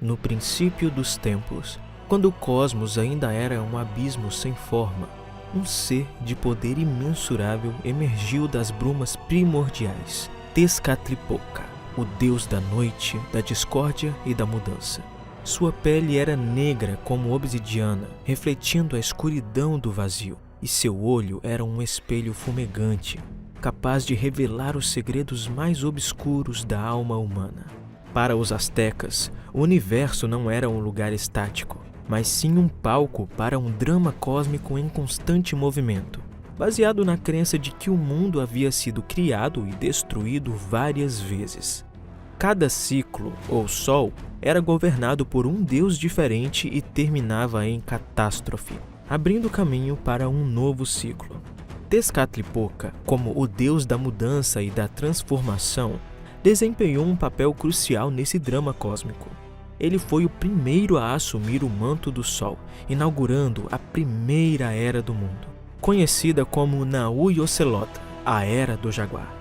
No princípio dos tempos, quando o cosmos ainda era um abismo sem forma, um ser de poder imensurável emergiu das brumas primordiais, Tezcatlipoca, o deus da noite, da discórdia e da mudança. Sua pele era negra como obsidiana, refletindo a escuridão do vazio, e seu olho era um espelho fumegante, capaz de revelar os segredos mais obscuros da alma humana. Para os astecas, o universo não era um lugar estático, mas sim um palco para um drama cósmico em constante movimento, baseado na crença de que o mundo havia sido criado e destruído várias vezes. Cada ciclo, ou sol, era governado por um deus diferente e terminava em catástrofe, abrindo caminho para um novo ciclo. Tezcatlipoca, como o deus da mudança e da transformação, desempenhou um papel crucial nesse drama cósmico. Ele foi o primeiro a assumir o manto do Sol, inaugurando a primeira era do mundo, conhecida como Naui Ocelota, a Era do Jaguar.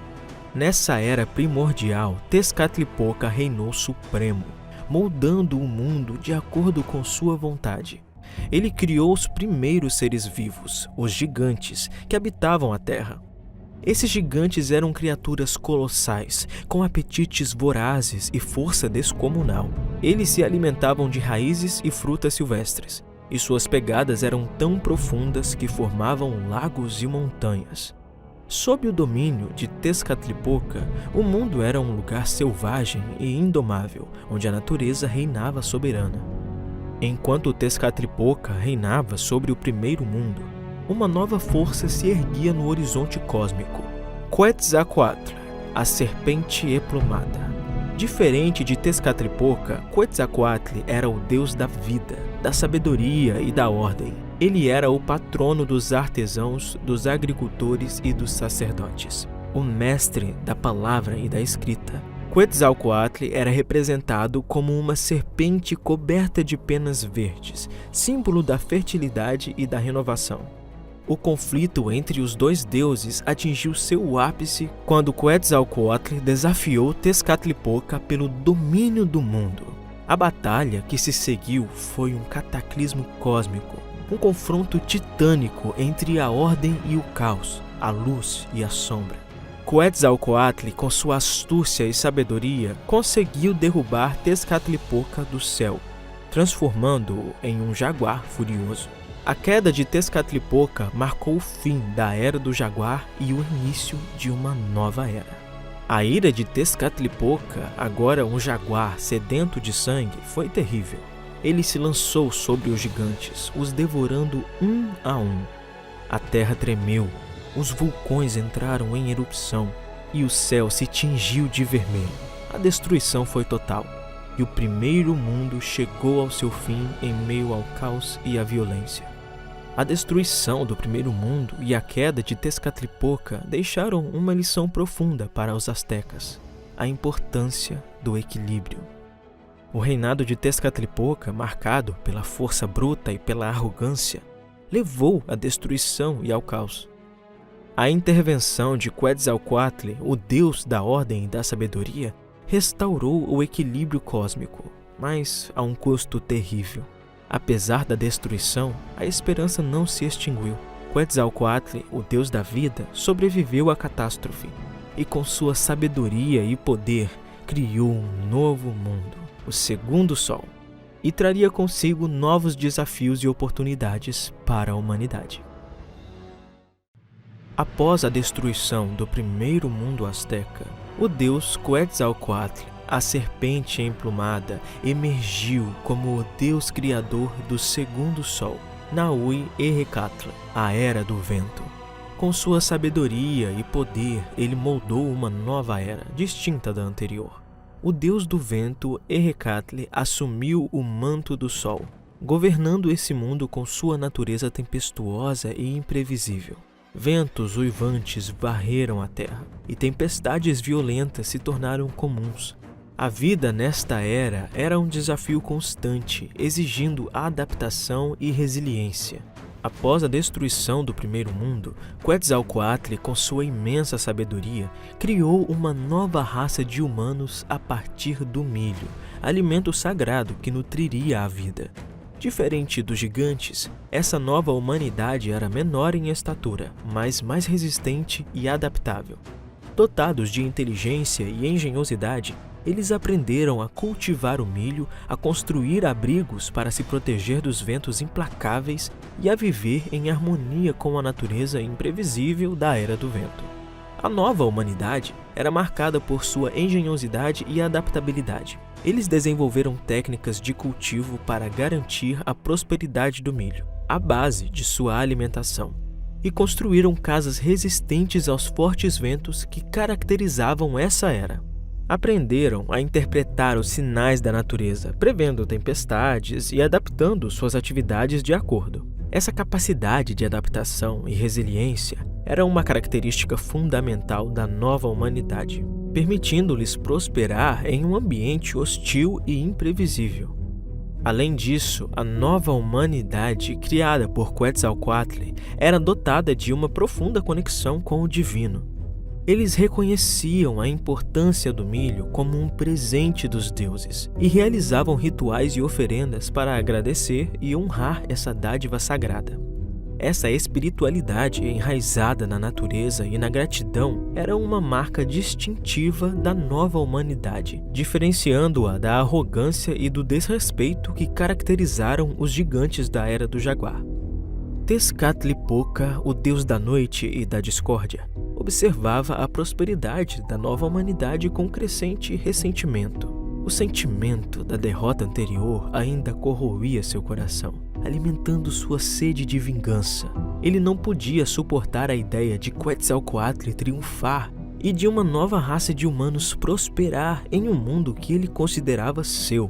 Nessa era primordial, Tezcatlipoca reinou supremo, moldando o mundo de acordo com sua vontade. Ele criou os primeiros seres vivos, os gigantes, que habitavam a Terra. Esses gigantes eram criaturas colossais, com apetites vorazes e força descomunal. Eles se alimentavam de raízes e frutas silvestres, e suas pegadas eram tão profundas que formavam lagos e montanhas. Sob o domínio de Tezcatlipoca, o mundo era um lugar selvagem e indomável, onde a natureza reinava soberana. Enquanto Tezcatlipoca reinava sobre o primeiro mundo, uma nova força se erguia no horizonte cósmico. Quetzalcoatl, a serpente emplumada. Diferente de Tezcatlipoca, Quetzalcoatl era o deus da vida, da sabedoria e da ordem. Ele era o patrono dos artesãos, dos agricultores e dos sacerdotes, o mestre da palavra e da escrita. Quetzalcoatl era representado como uma serpente coberta de penas verdes, símbolo da fertilidade e da renovação. O conflito entre os dois deuses atingiu seu ápice quando Quetzalcoatl desafiou Tezcatlipoca pelo domínio do mundo. A batalha que se seguiu foi um cataclismo cósmico, um confronto titânico entre a ordem e o caos, a luz e a sombra. Quetzalcoatl, com sua astúcia e sabedoria, conseguiu derrubar Tezcatlipoca do céu, transformando-o em um jaguar furioso. A queda de Tezcatlipoca marcou o fim da Era do Jaguar e o início de uma nova era. A ira de Tezcatlipoca, agora um jaguar sedento de sangue, foi terrível. Ele se lançou sobre os gigantes, os devorando um a um. A terra tremeu, os vulcões entraram em erupção e o céu se tingiu de vermelho. A destruição foi total. E o primeiro mundo chegou ao seu fim em meio ao caos e à violência. A destruição do primeiro mundo e a queda de Tezcatlipoca deixaram uma lição profunda para os astecas: a importância do equilíbrio. O reinado de Tezcatlipoca, marcado pela força bruta e pela arrogância, levou à destruição e ao caos. A intervenção de Quetzalcoatl, o deus da ordem e da sabedoria, restaurou o equilíbrio cósmico, mas a um custo terrível. Apesar da destruição, a esperança não se extinguiu. Quetzalcoatl, o deus da vida, sobreviveu à catástrofe e, com sua sabedoria e poder, criou um novo mundo, o segundo sol, e traria consigo novos desafios e oportunidades para a humanidade. Após a destruição do primeiro mundo azteca, o deus Quetzalcoatl, a serpente emplumada, emergiu como o deus criador do segundo sol, Naui Errecatl, a Era do Vento. Com sua sabedoria e poder, ele moldou uma nova era, distinta da anterior. O deus do vento, Errecatl, assumiu o manto do sol, governando esse mundo com sua natureza tempestuosa e imprevisível. Ventos uivantes varreram a terra, e tempestades violentas se tornaram comuns. A vida nesta era um desafio constante, exigindo adaptação e resiliência. Após a destruição do primeiro mundo, Quetzalcoatl, com sua imensa sabedoria, criou uma nova raça de humanos a partir do milho, alimento sagrado que nutriria a vida. Diferente dos gigantes, essa nova humanidade era menor em estatura, mas mais resistente e adaptável. Dotados de inteligência e engenhosidade, eles aprenderam a cultivar o milho, a construir abrigos para se proteger dos ventos implacáveis e a viver em harmonia com a natureza imprevisível da Era do Vento. A nova humanidade era marcada por sua engenhosidade e adaptabilidade. Eles desenvolveram técnicas de cultivo para garantir a prosperidade do milho, a base de sua alimentação, e construíram casas resistentes aos fortes ventos que caracterizavam essa era. Aprenderam a interpretar os sinais da natureza, prevendo tempestades e adaptando suas atividades de acordo. Essa capacidade de adaptação e resiliência era uma característica fundamental da nova humanidade, permitindo-lhes prosperar em um ambiente hostil e imprevisível. Além disso, a nova humanidade criada por Quetzalcoatl era dotada de uma profunda conexão com o divino. Eles reconheciam a importância do milho como um presente dos deuses e realizavam rituais e oferendas para agradecer e honrar essa dádiva sagrada. Essa espiritualidade enraizada na natureza e na gratidão era uma marca distintiva da nova humanidade, diferenciando-a da arrogância e do desrespeito que caracterizaram os gigantes da Era do Jaguar. Tezcatlipoca, o deus da noite e da discórdia, observava a prosperidade da nova humanidade com crescente ressentimento. O sentimento da derrota anterior ainda corroía seu coração, alimentando sua sede de vingança. Ele não podia suportar a ideia de Quetzalcoatl triunfar e de uma nova raça de humanos prosperar em um mundo que ele considerava seu.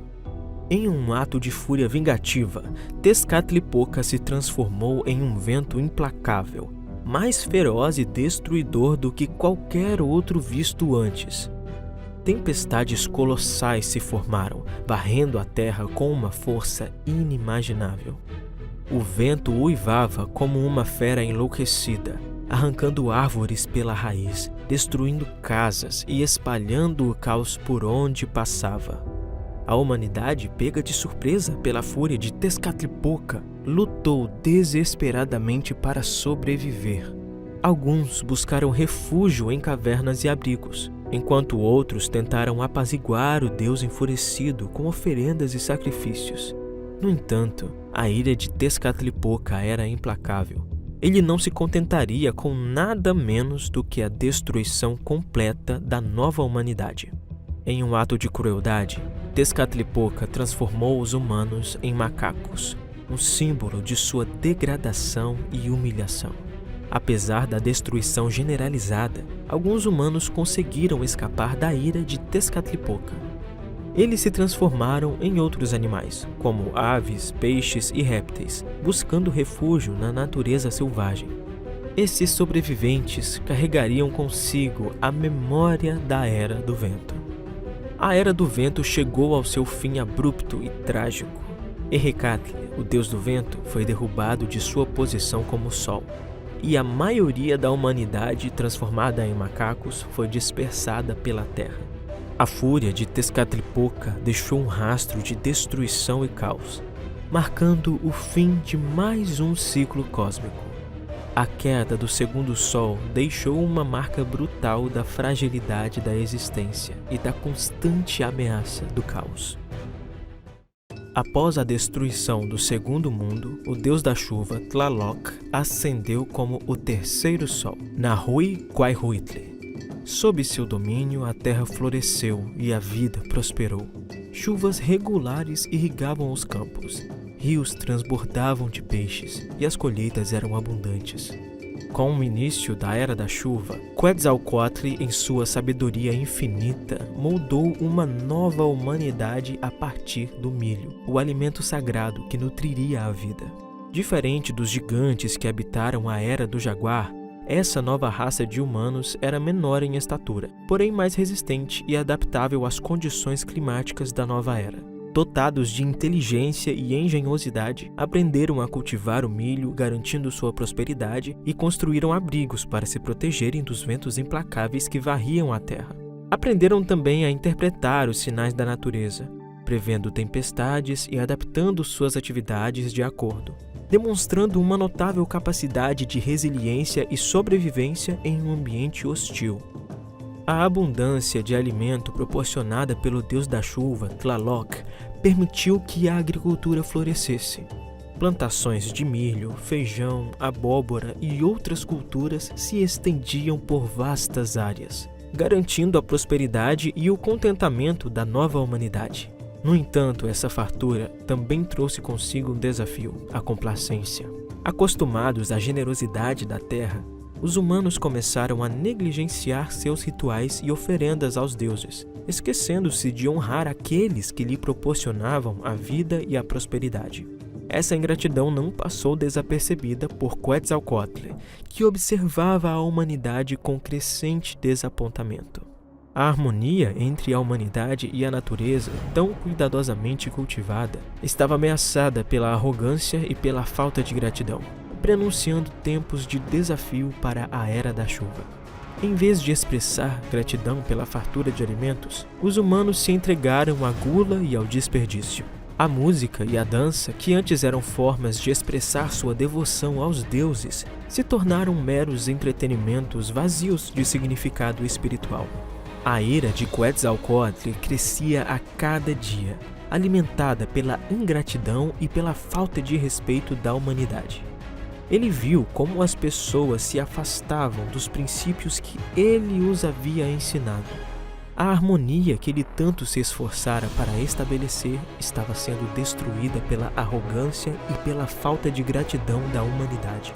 Em um ato de fúria vingativa, Tezcatlipoca se transformou em um vento implacável, mais feroz e destruidor do que qualquer outro visto antes. Tempestades colossais se formaram, varrendo a terra com uma força inimaginável. O vento uivava como uma fera enlouquecida, arrancando árvores pela raiz, destruindo casas e espalhando o caos por onde passava. A humanidade, pega de surpresa pela fúria de Tezcatlipoca, lutou desesperadamente para sobreviver. Alguns buscaram refúgio em cavernas e abrigos, enquanto outros tentaram apaziguar o deus enfurecido com oferendas e sacrifícios. No entanto, a ira de Tezcatlipoca era implacável. Ele não se contentaria com nada menos do que a destruição completa da nova humanidade. Em um ato de crueldade, Tezcatlipoca transformou os humanos em macacos, um símbolo de sua degradação e humilhação. Apesar da destruição generalizada, alguns humanos conseguiram escapar da ira de Tezcatlipoca. Eles se transformaram em outros animais, como aves, peixes e répteis, buscando refúgio na natureza selvagem. Esses sobreviventes carregariam consigo a memória da Era do Vento. A Era do Vento chegou ao seu fim abrupto e trágico. Errecatli, o deus do vento, foi derrubado de sua posição como sol, e a maioria da humanidade, transformada em macacos, foi dispersada pela terra. A fúria de Tezcatlipoca deixou um rastro de destruição e caos, marcando o fim de mais um ciclo cósmico. A queda do segundo sol deixou uma marca brutal da fragilidade da existência e da constante ameaça do caos. Após a destruição do segundo mundo, o deus da chuva, Tlaloc, ascendeu como o terceiro sol, Nahui-Quaihuitl. Sob seu domínio, a terra floresceu e a vida prosperou. Chuvas regulares irrigavam os campos. Rios transbordavam de peixes e as colheitas eram abundantes. Com o início da Era da Chuva, Quetzalcoatl, em sua sabedoria infinita, moldou uma nova humanidade a partir do milho, o alimento sagrado que nutriria a vida. Diferente dos gigantes que habitaram a Era do Jaguar, essa nova raça de humanos era menor em estatura, porém mais resistente e adaptável às condições climáticas da nova era. Dotados de inteligência e engenhosidade, aprenderam a cultivar o milho, garantindo sua prosperidade, e construíram abrigos para se protegerem dos ventos implacáveis que varriam a terra. Aprenderam também a interpretar os sinais da natureza, prevendo tempestades e adaptando suas atividades de acordo, demonstrando uma notável capacidade de resiliência e sobrevivência em um ambiente hostil. A abundância de alimento proporcionada pelo deus da chuva, Tlaloc, permitiu que a agricultura florescesse. Plantações de milho, feijão, abóbora e outras culturas se estendiam por vastas áreas, garantindo a prosperidade e o contentamento da nova humanidade. No entanto, essa fartura também trouxe consigo um desafio: a complacência. Acostumados à generosidade da terra, os humanos começaram a negligenciar seus rituais e oferendas aos deuses, esquecendo-se de honrar aqueles que lhe proporcionavam a vida e a prosperidade. Essa ingratidão não passou desapercebida por Quetzalcoatl, que observava a humanidade com crescente desapontamento. A harmonia entre a humanidade e a natureza, tão cuidadosamente cultivada, estava ameaçada pela arrogância e pela falta de gratidão, prenunciando tempos de desafio para a Era da Chuva. Em vez de expressar gratidão pela fartura de alimentos, os humanos se entregaram à gula e ao desperdício. A música e a dança, que antes eram formas de expressar sua devoção aos deuses, se tornaram meros entretenimentos vazios de significado espiritual. A ira de Quetzalcoatl crescia a cada dia, alimentada pela ingratidão e pela falta de respeito da humanidade. Ele viu como as pessoas se afastavam dos princípios que ele os havia ensinado. A harmonia que ele tanto se esforçara para estabelecer estava sendo destruída pela arrogância e pela falta de gratidão da humanidade.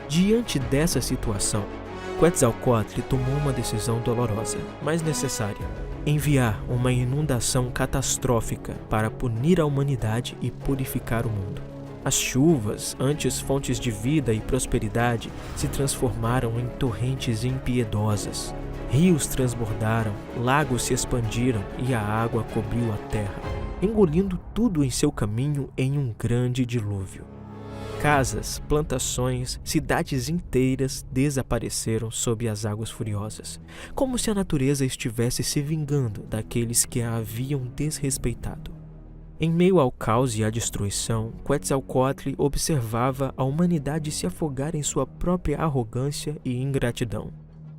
Diante dessa situação, Quetzalcoatl tomou uma decisão dolorosa, mas necessária: enviar uma inundação catastrófica para punir a humanidade e purificar o mundo. As chuvas, antes fontes de vida e prosperidade, se transformaram em torrentes impiedosas. Rios transbordaram, lagos se expandiram e a água cobriu a terra, engolindo tudo em seu caminho em um grande dilúvio. Casas, plantações, cidades inteiras desapareceram sob as águas furiosas, como se a natureza estivesse se vingando daqueles que a haviam desrespeitado. Em meio ao caos e à destruição, Quetzalcoatl observava a humanidade se afogar em sua própria arrogância e ingratidão.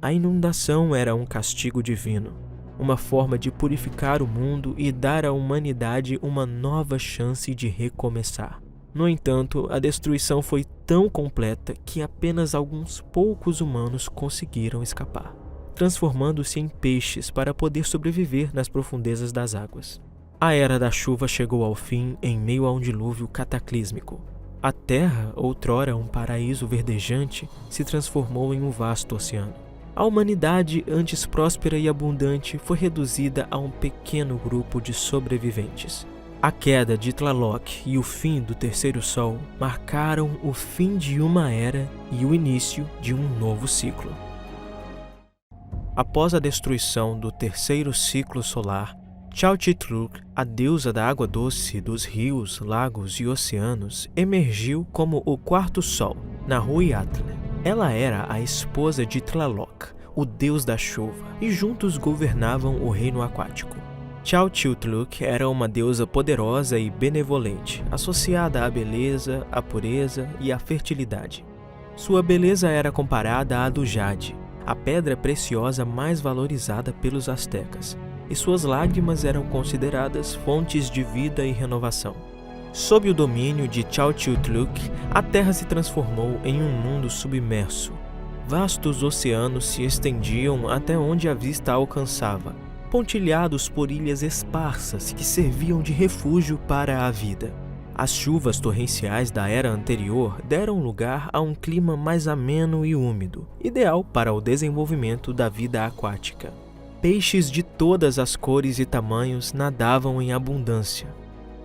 A inundação era um castigo divino, uma forma de purificar o mundo e dar à humanidade uma nova chance de recomeçar. No entanto, a destruição foi tão completa que apenas alguns poucos humanos conseguiram escapar, transformando-se em peixes para poder sobreviver nas profundezas das águas. A Era da Chuva chegou ao fim em meio a um dilúvio cataclísmico. A Terra, outrora um paraíso verdejante, se transformou em um vasto oceano. A humanidade, antes próspera e abundante, foi reduzida a um pequeno grupo de sobreviventes. A queda de Tlaloc e o fim do Terceiro Sol marcaram o fim de uma era e o início de um novo ciclo. Após a destruição do Terceiro Ciclo Solar, Chauchitluc, a deusa da água doce, dos rios, lagos e oceanos, emergiu como o quarto sol, Nahuatl. Ela era a esposa de Tlaloc, o deus da chuva, e juntos governavam o reino aquático. Chauchitluc era uma deusa poderosa e benevolente, associada à beleza, à pureza e à fertilidade. Sua beleza era comparada à do jade, a pedra preciosa mais valorizada pelos astecas, e suas lágrimas eram consideradas fontes de vida e renovação. Sob o domínio de Chauchitluc, a Terra se transformou em um mundo submerso. Vastos oceanos se estendiam até onde a vista alcançava, pontilhados por ilhas esparsas que serviam de refúgio para a vida. As chuvas torrenciais da era anterior deram lugar a um clima mais ameno e úmido, ideal para o desenvolvimento da vida aquática. Peixes de todas as cores e tamanhos nadavam em abundância,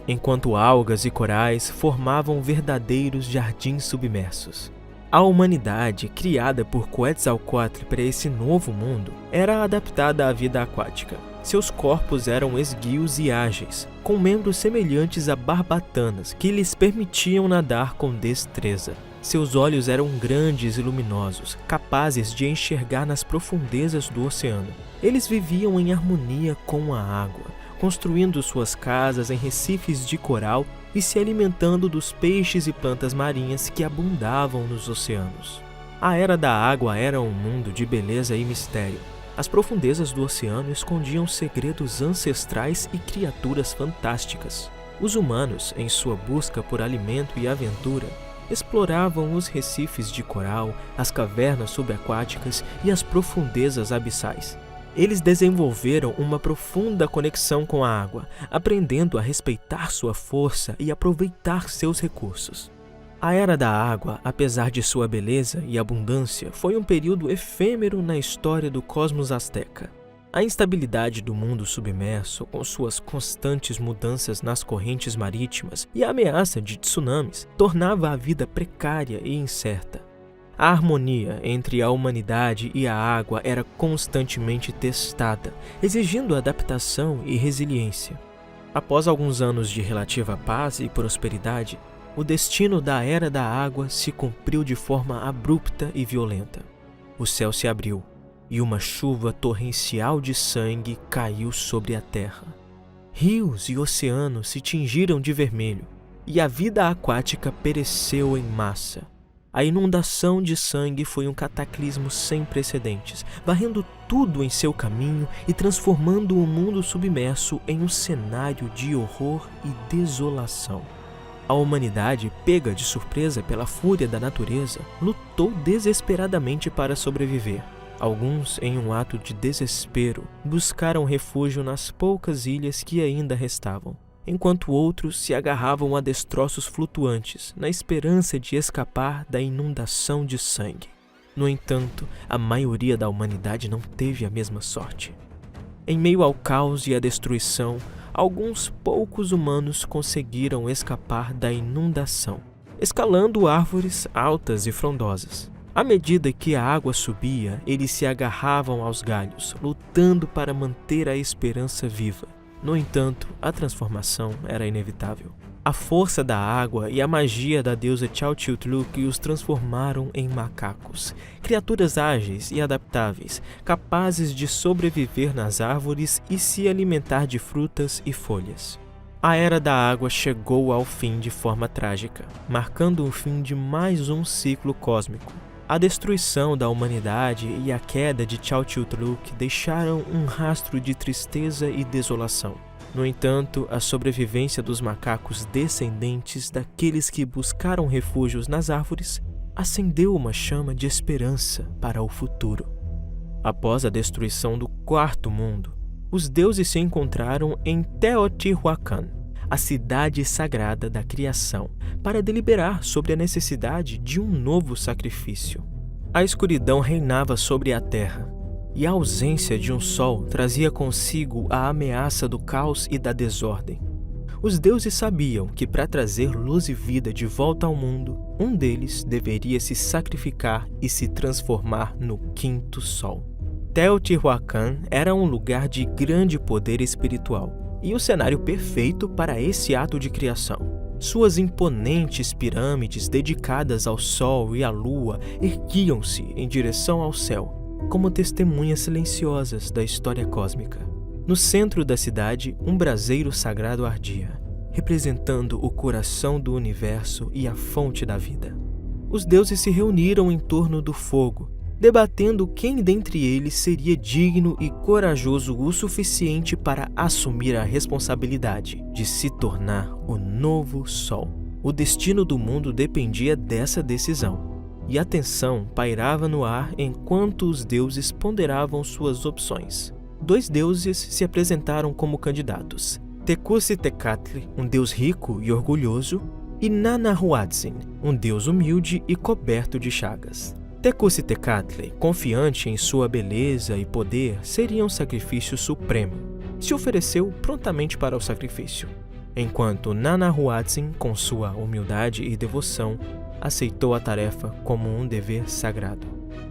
enquanto algas e corais formavam verdadeiros jardins submersos. A humanidade, criada por Quetzalcoatl para esse novo mundo, era adaptada à vida aquática. Seus corpos eram esguios e ágeis, com membros semelhantes a barbatanas que lhes permitiam nadar com destreza. Seus olhos eram grandes e luminosos, capazes de enxergar nas profundezas do oceano. Eles viviam em harmonia com a água, construindo suas casas em recifes de coral e se alimentando dos peixes e plantas marinhas que abundavam nos oceanos. A Era da Água era um mundo de beleza e mistério. As profundezas do oceano escondiam segredos ancestrais e criaturas fantásticas. Os humanos, em sua busca por alimento e aventura, exploravam os recifes de coral, as cavernas subaquáticas e as profundezas abissais. Eles desenvolveram uma profunda conexão com a água, aprendendo a respeitar sua força e aproveitar seus recursos. A Era da Água, apesar de sua beleza e abundância, foi um período efêmero na história do cosmos azteca. A instabilidade do mundo submerso, com suas constantes mudanças nas correntes marítimas e a ameaça de tsunamis, tornava a vida precária e incerta. A harmonia entre a humanidade e a água era constantemente testada, exigindo adaptação e resiliência. Após alguns anos de relativa paz e prosperidade, o destino da Era da Água se cumpriu de forma abrupta e violenta. O céu se abriu e uma chuva torrencial de sangue caiu sobre a terra. Rios e oceanos se tingiram de vermelho e a vida aquática pereceu em massa. A inundação de sangue foi um cataclismo sem precedentes, varrendo tudo em seu caminho e transformando o mundo submerso em um cenário de horror e desolação. A humanidade, pega de surpresa pela fúria da natureza, lutou desesperadamente para sobreviver. Alguns, em um ato de desespero, buscaram refúgio nas poucas ilhas que ainda restavam, enquanto outros se agarravam a destroços flutuantes, na esperança de escapar da inundação de sangue. No entanto, a maioria da humanidade não teve a mesma sorte. Em meio ao caos e à destruição, alguns poucos humanos conseguiram escapar da inundação, escalando árvores altas e frondosas. À medida que a água subia, eles se agarravam aos galhos, lutando para manter a esperança viva. No entanto, a transformação era inevitável. A força da água e a magia da deusa Chauchiltluc os transformaram em macacos, criaturas ágeis e adaptáveis, capazes de sobreviver nas árvores e se alimentar de frutas e folhas. A Era da Água chegou ao fim de forma trágica, marcando o fim de mais um ciclo cósmico. A destruição da humanidade e a queda de Chauchiltluc deixaram um rastro de tristeza e desolação. No entanto, a sobrevivência dos macacos descendentes daqueles que buscaram refúgios nas árvores acendeu uma chama de esperança para o futuro. Após a destruição do Quarto Mundo, os deuses se encontraram em Teotihuacan, a cidade sagrada da criação, para deliberar sobre a necessidade de um novo sacrifício. A escuridão reinava sobre a terra, e a ausência de um sol trazia consigo a ameaça do caos e da desordem. Os deuses sabiam que para trazer luz e vida de volta ao mundo, um deles deveria se sacrificar e se transformar no quinto sol. Teotihuacan era um lugar de grande poder espiritual e o cenário perfeito para esse ato de criação. Suas imponentes pirâmides dedicadas ao sol e à lua erguiam-se em direção ao céu, como testemunhas silenciosas da história cósmica. No centro da cidade, um braseiro sagrado ardia, representando o coração do universo e a fonte da vida. Os deuses se reuniram em torno do fogo, debatendo quem dentre eles seria digno e corajoso o suficiente para assumir a responsabilidade de se tornar o novo Sol. O destino do mundo dependia dessa decisão, e a tensão pairava no ar enquanto os deuses ponderavam suas opções. Dois deuses se apresentaram como candidatos: Tecutli, um deus rico e orgulhoso, e Nanahuatzin, um deus humilde e coberto de chagas. Tecutli, confiante em sua beleza e poder, seria um sacrifício supremo. Se ofereceu prontamente para o sacrifício, enquanto Nanahuatzin, com sua humildade e devoção, aceitou a tarefa como um dever sagrado.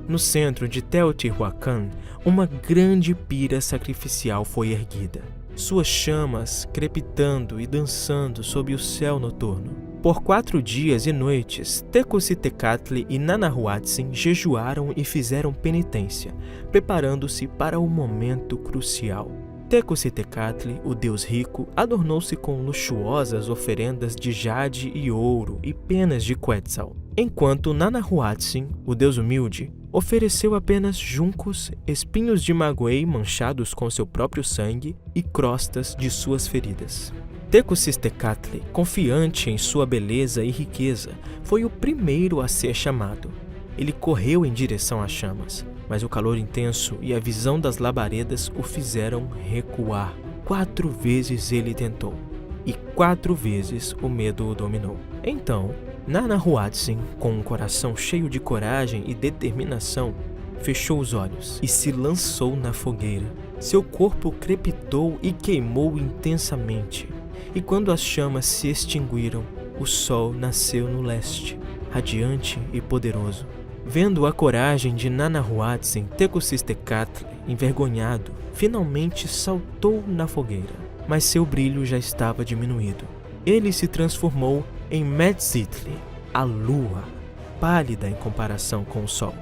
No centro de Teotihuacan, uma grande pira sacrificial foi erguida, suas chamas crepitando e dançando sob o céu noturno. Por 4 dias e noites, Tecocitecatli e Nanahuatzin jejuaram e fizeram penitência, preparando-se para o momento crucial. Tecocitecatli, o deus rico, adornou-se com luxuosas oferendas de jade e ouro e penas de Quetzal, enquanto Nanahuatzin, o deus humilde, ofereceu apenas juncos, espinhos de maguey manchados com seu próprio sangue e crostas de suas feridas. Tecocitecatli, confiante em sua beleza e riqueza, foi o primeiro a ser chamado. Ele correu em direção às chamas, mas o calor intenso e a visão das labaredas o fizeram recuar. 4 vezes ele tentou, e 4 vezes o medo o dominou. Então, Nanahuatzin, com um coração cheio de coragem e determinação, fechou os olhos e se lançou na fogueira. Seu corpo crepitou e queimou intensamente, e quando as chamas se extinguiram, o sol nasceu no leste, radiante e poderoso. Vendo a coragem de Nanahuatzin, Tecocitecatli, envergonhado, finalmente saltou na fogueira, mas seu brilho já estava diminuído. Ele se transformou em Metzitli, a lua, pálida em comparação com o sol.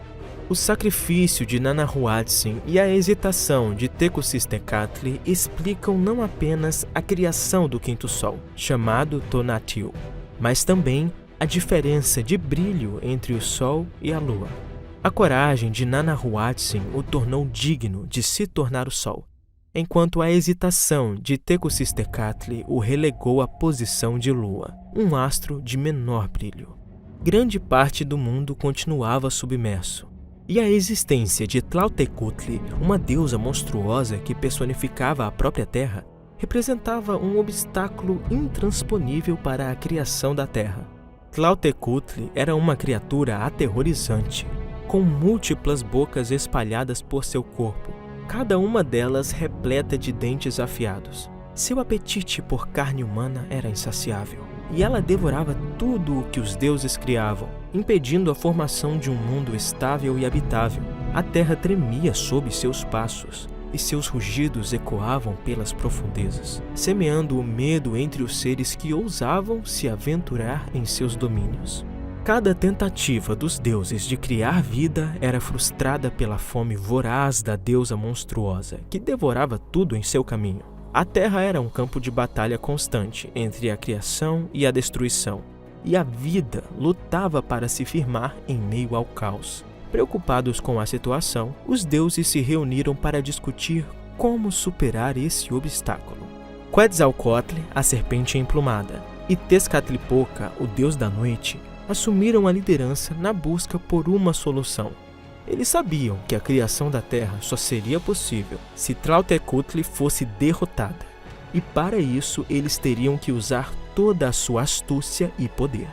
O sacrifício de Nanahuatzin e a hesitação de Tecocitecatli explicam não apenas a criação do quinto sol, chamado Tonatiuh, mas também a diferença de brilho entre o sol e a lua. A coragem de Nanahuatzin o tornou digno de se tornar o sol, enquanto a hesitação de Tecocitecatli o relegou à posição de lua, um astro de menor brilho. Grande parte do mundo continuava submerso, e a existência de Tlautecutli, uma deusa monstruosa que personificava a própria terra, representava um obstáculo intransponível para a criação da terra. Tlautecutli era uma criatura aterrorizante, com múltiplas bocas espalhadas por seu corpo, cada uma delas repleta de dentes afiados. Seu apetite por carne humana era insaciável, e ela devorava tudo o que os deuses criavam, impedindo a formação de um mundo estável e habitável. A terra tremia sob seus passos, e seus rugidos ecoavam pelas profundezas, semeando o medo entre os seres que ousavam se aventurar em seus domínios. Cada tentativa dos deuses de criar vida era frustrada pela fome voraz da deusa monstruosa, que devorava tudo em seu caminho. A Terra era um campo de batalha constante entre a criação e a destruição, e a vida lutava para se firmar em meio ao caos. Preocupados com a situação, os deuses se reuniram para discutir como superar esse obstáculo. Quetzalcoatl, a serpente emplumada, e Tezcatlipoca, o deus da noite, assumiram a liderança na busca por uma solução. Eles sabiam que a criação da Terra só seria possível se Tlautecutli fosse derrotada, e para isso eles teriam que usar toda a sua astúcia e poder.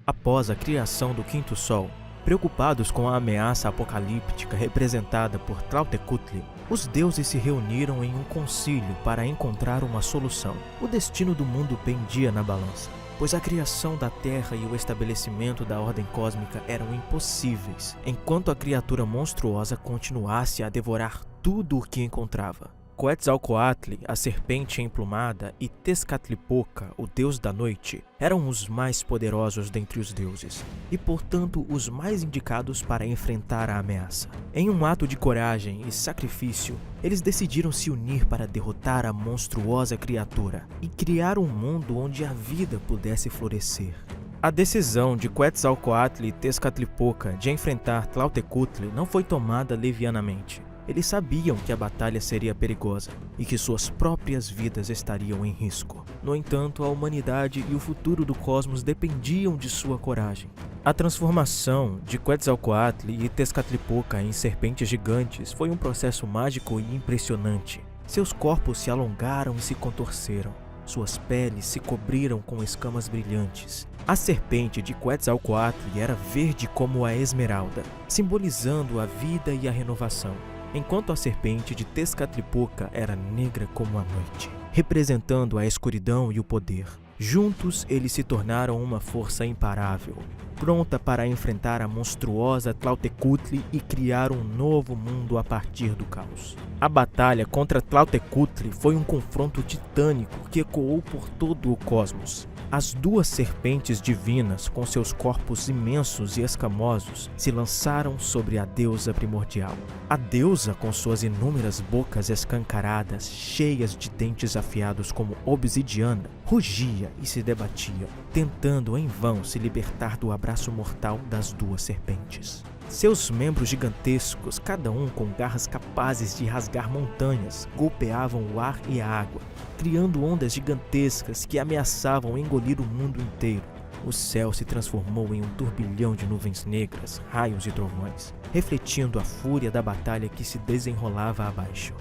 Após a criação do quinto sol, preocupados com a ameaça apocalíptica representada por Tlautecutli, os deuses se reuniram em um concílio para encontrar uma solução. O destino do mundo pendia na balança, pois a criação da Terra e o estabelecimento da ordem cósmica eram impossíveis, enquanto a criatura monstruosa continuasse a devorar tudo o que encontrava. Quetzalcoatl, a serpente emplumada, e Tezcatlipoca, o deus da noite, eram os mais poderosos dentre os deuses, e portanto os mais indicados para enfrentar a ameaça. Em um ato de coragem e sacrifício, eles decidiram se unir para derrotar a monstruosa criatura e criar um mundo onde a vida pudesse florescer. A decisão de Quetzalcoatl e Tezcatlipoca de enfrentar Tlautecutli não foi tomada levianamente. Eles sabiam que a batalha seria perigosa e que suas próprias vidas estariam em risco. No entanto, a humanidade e o futuro do cosmos dependiam de sua coragem. A transformação de Quetzalcoatl e Tezcatlipoca em serpentes gigantes foi um processo mágico e impressionante. Seus corpos se alongaram e se contorceram. Suas peles se cobriram com escamas brilhantes. A serpente de Quetzalcoatl era verde como a esmeralda, simbolizando a vida e a renovação, enquanto a serpente de Tezcatlipoca era negra como a noite. representando a escuridão e o poder. Juntos, eles se tornaram uma força imparável, pronta para enfrentar a monstruosa Tlautecutli e criar um novo mundo a partir do caos. A batalha contra Tlautecutli foi um confronto titânico que ecoou por todo o cosmos. As duas serpentes divinas, com seus corpos imensos e escamosos, se lançaram sobre a deusa primordial. A deusa, com suas inúmeras bocas escancaradas, cheias de dentes afiados como obsidiana, rugia e se debatia, tentando em vão se libertar do abraço mortal das duas serpentes. Seus membros gigantescos, cada um com garras capazes de rasgar montanhas, golpeavam o ar e a água, criando ondas gigantescas que ameaçavam engolir o mundo inteiro. O céu se transformou em um turbilhão de nuvens negras, raios e trovões, refletindo a fúria da batalha que se desenrolava abaixo.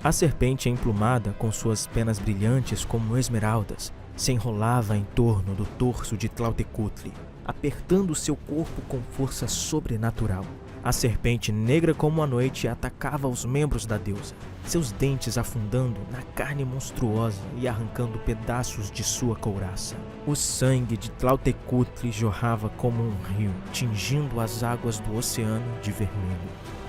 A serpente emplumada, com suas penas brilhantes como esmeraldas, se enrolava em torno do torso de Tlautecutli, apertando seu corpo com força sobrenatural. A serpente negra como a noite atacava os membros da deusa, seus dentes afundando na carne monstruosa e arrancando pedaços de sua couraça. O sangue de Tlautecutli jorrava como um rio, tingindo as águas do oceano de vermelho.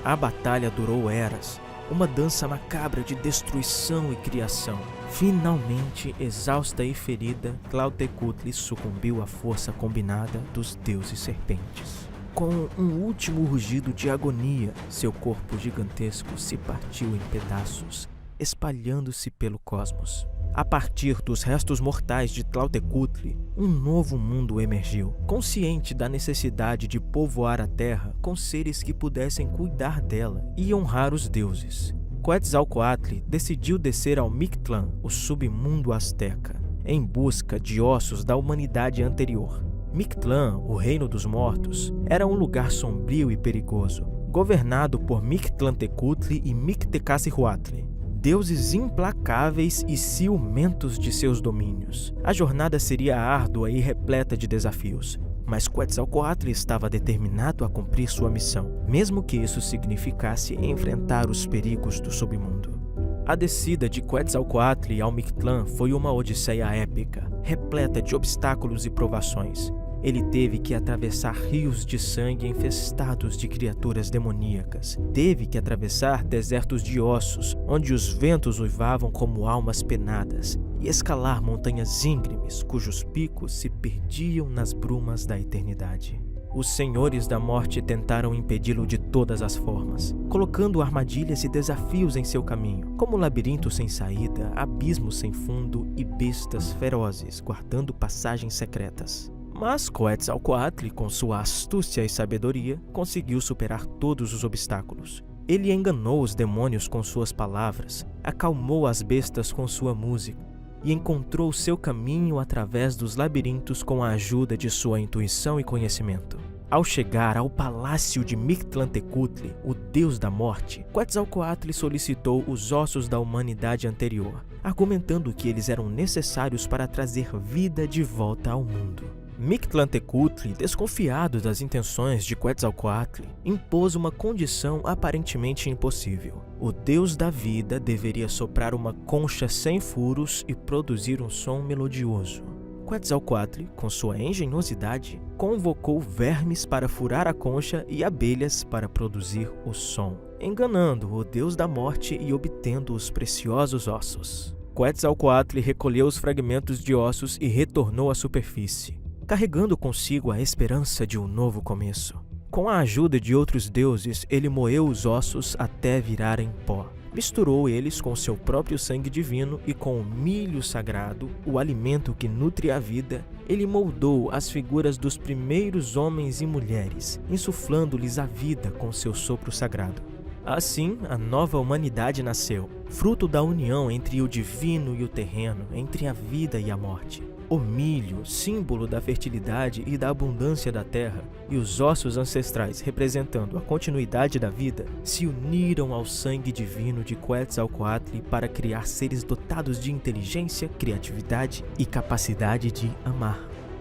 A batalha durou eras, uma dança macabra de destruição e criação. Finalmente, exausta e ferida, Tlautecutli sucumbiu à força combinada dos deuses serpentes. Com um último rugido de agonia, seu corpo gigantesco se partiu em pedaços, espalhando-se pelo cosmos. A partir dos restos mortais de Tlautecutli, um novo mundo emergiu, consciente da necessidade de povoar a Terra com seres que pudessem cuidar dela e honrar os deuses. Quetzalcoatl decidiu descer ao Mictlán, o submundo azteca, em busca de ossos da humanidade anterior. Mictlán, o reino dos mortos, era um lugar sombrio e perigoso, governado por Mictlantecutli e Mictecacihuatl, deuses implacáveis e ciumentos de seus domínios. A jornada seria árdua e repleta de desafios, mas Quetzalcoatl estava determinado a cumprir sua missão, mesmo que isso significasse enfrentar os perigos do submundo. A descida de Quetzalcoatl ao Mictlán foi uma odisseia épica, repleta de obstáculos e provações. Ele teve que atravessar rios de sangue infestados de criaturas demoníacas. Teve que atravessar desertos de ossos, onde os ventos uivavam como almas penadas, e escalar montanhas íngremes, cujos picos se perdiam nas brumas da eternidade. Os senhores da morte tentaram impedi-lo de todas as formas, colocando armadilhas e desafios em seu caminho, como labirintos sem saída, abismos sem fundo e bestas ferozes guardando passagens secretas. Mas Quetzalcoatl, com sua astúcia e sabedoria, conseguiu superar todos os obstáculos. Ele enganou os demônios com suas palavras, acalmou as bestas com sua música e encontrou seu caminho através dos labirintos com a ajuda de sua intuição e conhecimento. Ao chegar ao palácio de Mictlantecutli, o deus da morte, Quetzalcoatl solicitou os ossos da humanidade anterior, argumentando que eles eram necessários para trazer vida de volta ao mundo. Mictlantecutli, desconfiado das intenções de Quetzalcoatl, impôs uma condição aparentemente impossível. O deus da vida deveria soprar uma concha sem furos e produzir um som melodioso. Quetzalcoatl, com sua engenhosidade, convocou vermes para furar a concha e abelhas para produzir o som, enganando o deus da morte e obtendo os preciosos ossos. Quetzalcoatl recolheu os fragmentos de ossos e retornou à superfície, carregando consigo a esperança de um novo começo. Com a ajuda de outros deuses, ele moeu os ossos até virarem pó. Misturou eles com seu próprio sangue divino e com o milho sagrado, o alimento que nutre a vida, ele moldou as figuras dos primeiros homens e mulheres, insuflando-lhes a vida com seu sopro sagrado. Assim, a nova humanidade nasceu, fruto da união entre o divino e o terreno, entre a vida e a morte. O milho, símbolo da fertilidade e da abundância da terra, e os ossos ancestrais representando a continuidade da vida, se uniram ao sangue divino de Quetzalcoatl para criar seres dotados de inteligência, criatividade e capacidade de amar.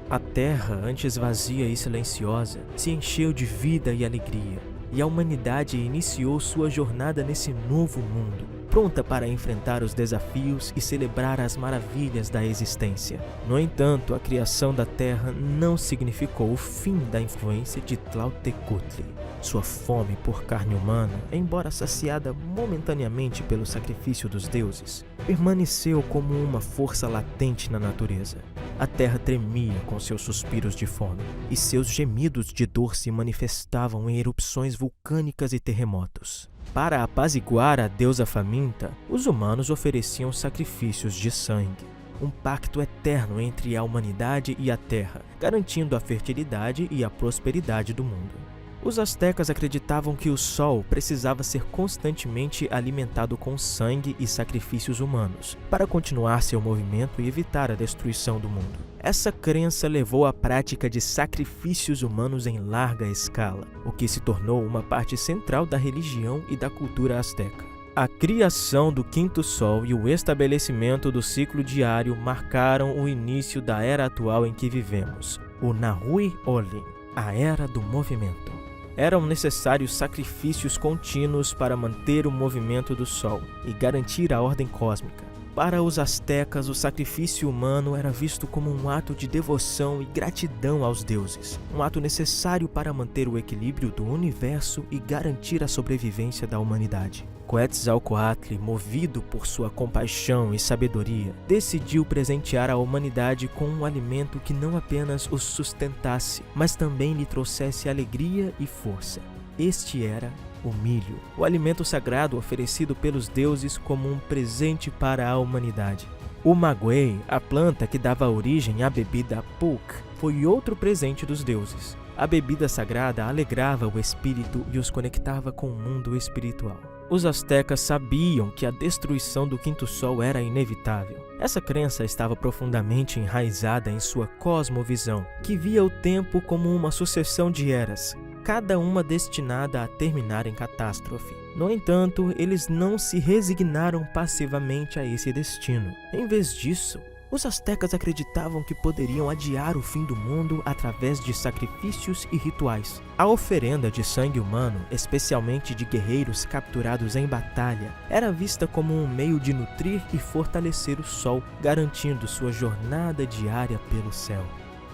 A terra, antes vazia e silenciosa, se encheu de vida e alegria, e a humanidade iniciou sua jornada nesse novo mundo, pronta para enfrentar os desafios e celebrar as maravilhas da existência. No entanto, a criação da Terra não significou o fim da influência de Tlautecutli. Sua fome por carne humana, embora saciada momentaneamente pelo sacrifício dos deuses, permaneceu como uma força latente na natureza. A terra tremia com seus suspiros de fome, e seus gemidos de dor se manifestavam em erupções vulcânicas e terremotos. Para apaziguar a deusa faminta, os humanos ofereciam sacrifícios de sangue, um pacto eterno entre a humanidade e a terra, garantindo a fertilidade e a prosperidade do mundo. Os astecas acreditavam que o sol precisava ser constantemente alimentado com sangue e sacrifícios humanos para continuar seu movimento e evitar a destruição do mundo. Essa crença levou à prática de sacrifícios humanos em larga escala, o que se tornou uma parte central da religião e da cultura asteca. A criação do quinto sol e o estabelecimento do ciclo diário marcaram o início da era atual em que vivemos, o Nahui Olin, a era do movimento. Eram necessários sacrifícios contínuos para manter o movimento do Sol e garantir a ordem cósmica. Para os astecas, o sacrifício humano era visto como um ato de devoção e gratidão aos deuses, um ato necessário para manter o equilíbrio do universo e garantir a sobrevivência da humanidade. Quetzalcoatl, movido por sua compaixão e sabedoria, decidiu presentear a humanidade com um alimento que não apenas os sustentasse, mas também lhe trouxesse alegria e força. Este era o milho, o alimento sagrado oferecido pelos deuses como um presente para a humanidade. O maguey, a planta que dava origem à bebida pulque, foi outro presente dos deuses. A bebida sagrada alegrava o espírito e os conectava com o mundo espiritual. Os astecas sabiam que a destruição do quinto sol era inevitável. Essa crença estava profundamente enraizada em sua cosmovisão, que via o tempo como uma sucessão de eras, cada uma destinada a terminar em catástrofe. No entanto, eles não se resignaram passivamente a esse destino. Em vez disso, os astecas acreditavam que poderiam adiar o fim do mundo através de sacrifícios e rituais. A oferenda de sangue humano, especialmente de guerreiros capturados em batalha, era vista como um meio de nutrir e fortalecer o sol, garantindo sua jornada diária pelo céu.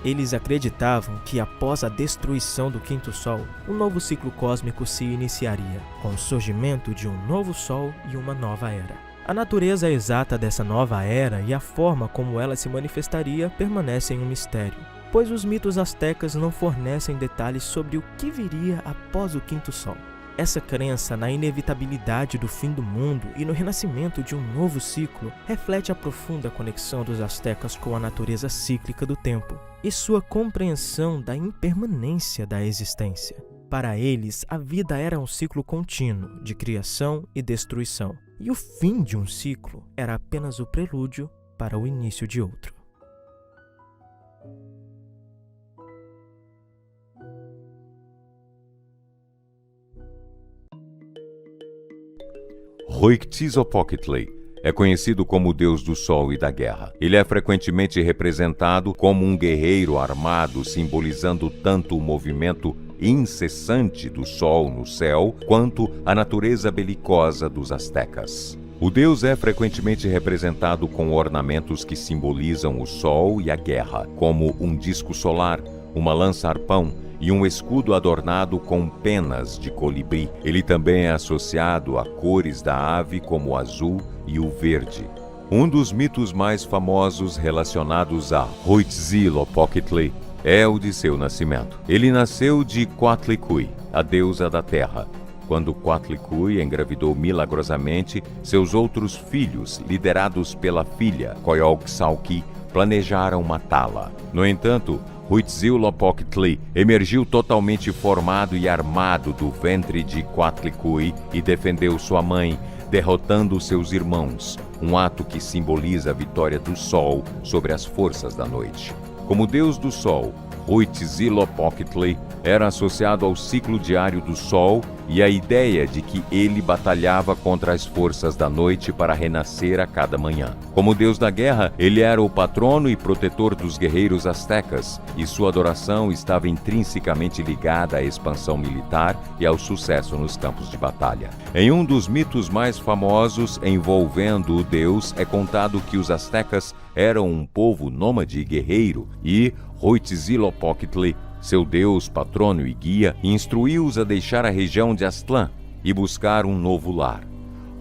Eles acreditavam que após a destruição do quinto sol, um novo ciclo cósmico se iniciaria, com o surgimento de um novo sol e uma nova era. A natureza exata dessa nova era e a forma como ela se manifestaria permanecem um mistério, pois os mitos astecas não fornecem detalhes sobre o que viria após o quinto sol. Essa crença na inevitabilidade do fim do mundo e no renascimento de um novo ciclo reflete a profunda conexão dos astecas com a natureza cíclica do tempo e sua compreensão da impermanência da existência. Para eles, a vida era um ciclo contínuo de criação e destruição, e o fim de um ciclo era apenas o prelúdio para o início de outro. Huitzilopochtli é conhecido como o deus do sol e da guerra. Ele é frequentemente representado como um guerreiro armado, simbolizando tanto o movimento incessante do sol no céu, quanto a natureza belicosa dos astecas. O deus é frequentemente representado com ornamentos que simbolizam o sol e a guerra, como um disco solar, uma lança-arpão e um escudo adornado com penas de colibri. Ele também é associado a cores da ave como o azul e o verde. Um dos mitos mais famosos relacionados a Huitzilopochtli é o de seu nascimento. Ele nasceu de Coatlicue, a deusa da terra. Quando Coatlicue engravidou milagrosamente, seus outros filhos, liderados pela filha Coyolxauhqui, planejaram matá-la. No entanto, Huitzilopochtli emergiu totalmente formado e armado do ventre de Coatlicue e defendeu sua mãe, derrotando seus irmãos, um ato que simboliza a vitória do sol sobre as forças da noite. Como deus do sol, Huitzilopochtli era associado ao ciclo diário do sol e a ideia de que ele batalhava contra as forças da noite para renascer a cada manhã. Como deus da guerra, ele era o patrono e protetor dos guerreiros astecas, e sua adoração estava intrinsecamente ligada à expansão militar e ao sucesso nos campos de batalha. Em um dos mitos mais famosos envolvendo o deus, é contado que os astecas eram um povo nômade e guerreiro, e Huitzilopochtli, seu deus, patrono e guia, instruiu-os a deixar a região de Aztlán e buscar um novo lar.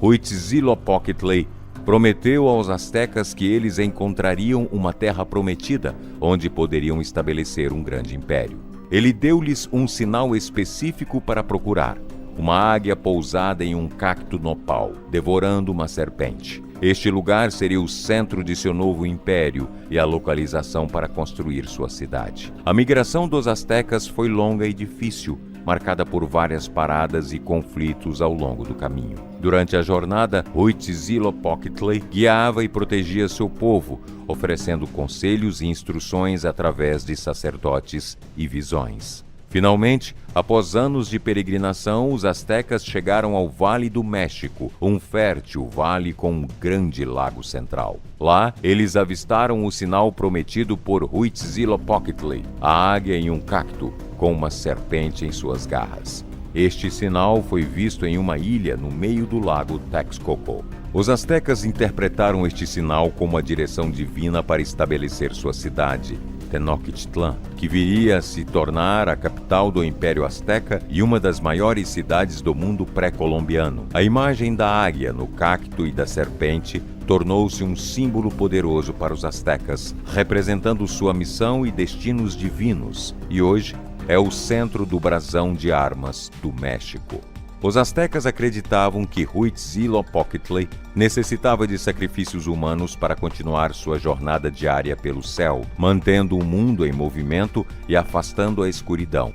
Huitzilopochtli prometeu aos astecas que eles encontrariam uma terra prometida, onde poderiam estabelecer um grande império. Ele deu-lhes um sinal específico para procurar: uma águia pousada em um cacto nopal, devorando uma serpente. Este lugar seria o centro de seu novo império e a localização para construir sua cidade. A migração dos astecas foi longa e difícil, marcada por várias paradas e conflitos ao longo do caminho. Durante a jornada, Huitzilopochtli guiava e protegia seu povo, oferecendo conselhos e instruções através de sacerdotes e visões. Finalmente, após anos de peregrinação, os astecas chegaram ao Vale do México, um fértil vale com um grande lago central. Lá, eles avistaram o sinal prometido por Huitzilopochtli, a águia em um cacto, com uma serpente em suas garras. Este sinal foi visto em uma ilha no meio do lago Texcoco. Os astecas interpretaram este sinal como a direção divina para estabelecer sua cidade, Tenochtitlan, que viria a se tornar a capital do Império Azteca e uma das maiores cidades do mundo pré-colombiano. A imagem da águia no cacto e da serpente tornou-se um símbolo poderoso para os astecas, representando sua missão e destinos divinos, e hoje é o centro do brasão de armas do México. Os astecas acreditavam que Huitzilopochtli necessitava de sacrifícios humanos para continuar sua jornada diária pelo céu, mantendo o mundo em movimento e afastando a escuridão.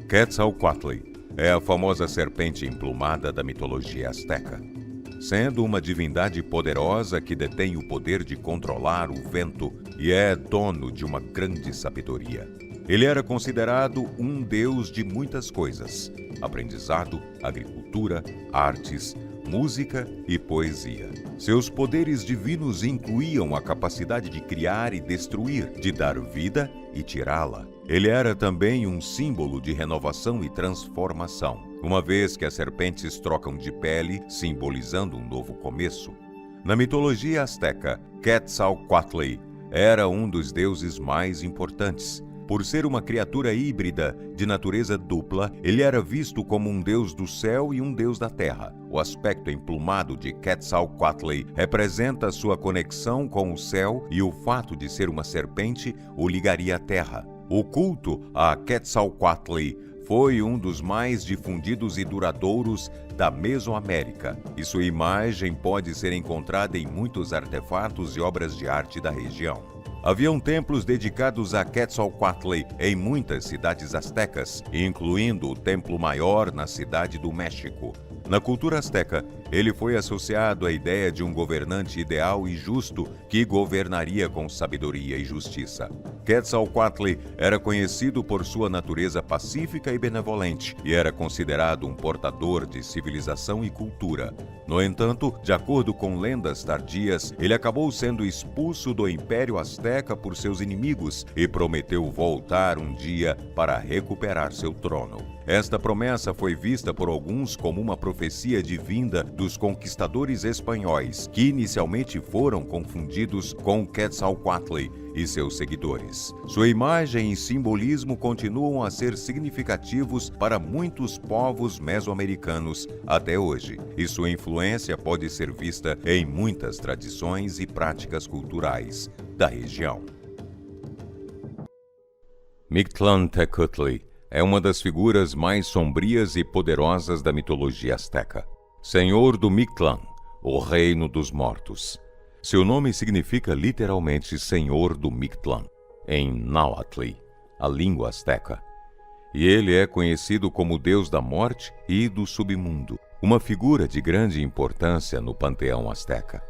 Quetzalcoatl é a famosa serpente emplumada da mitologia asteca. Sendo uma divindade poderosa que detém o poder de controlar o vento e é dono de uma grande sabedoria. Ele era considerado um deus de muitas coisas: aprendizado, agricultura, artes, música e poesia. Seus poderes divinos incluíam a capacidade de criar e destruir, de dar vida e tirá-la. Ele era também um símbolo de renovação e transformação, uma vez que as serpentes trocam de pele, simbolizando um novo começo. Na mitologia asteca, Quetzalcoatl era um dos deuses mais importantes. Por ser uma criatura híbrida de natureza dupla, ele era visto como um deus do céu e um deus da terra. O aspecto emplumado de Quetzalcoatl representa sua conexão com o céu, e o fato de ser uma serpente o ligaria à terra. O culto a Quetzalcoatl foi um dos mais difundidos e duradouros da Mesoamérica, e sua imagem pode ser encontrada em muitos artefatos e obras de arte da região. Haviam templos dedicados a Quetzalcoatl em muitas cidades astecas, incluindo o Templo Maior na cidade do México. Na cultura asteca, ele foi associado à ideia de um governante ideal e justo que governaria com sabedoria e justiça. Quetzalcoatl era conhecido por sua natureza pacífica e benevolente, e era considerado um portador de civilização e cultura. No entanto, de acordo com lendas tardias, ele acabou sendo expulso do Império Azteca por seus inimigos e prometeu voltar um dia para recuperar seu trono. Esta promessa foi vista por alguns como uma profecia divinda dos conquistadores espanhóis, que inicialmente foram confundidos com Quetzalcoatl e seus seguidores. Sua imagem e simbolismo continuam a ser significativos para muitos povos meso-americanos até hoje, e sua influência pode ser vista em muitas tradições e práticas culturais da região. Mictlantecutli é uma das figuras mais sombrias e poderosas da mitologia asteca. Senhor do Mictlán, o reino dos mortos. Seu nome significa literalmente Senhor do Mictlán, em náhuatl, a língua asteca. E ele é conhecido como Deus da morte e do submundo, uma figura de grande importância no panteão asteca.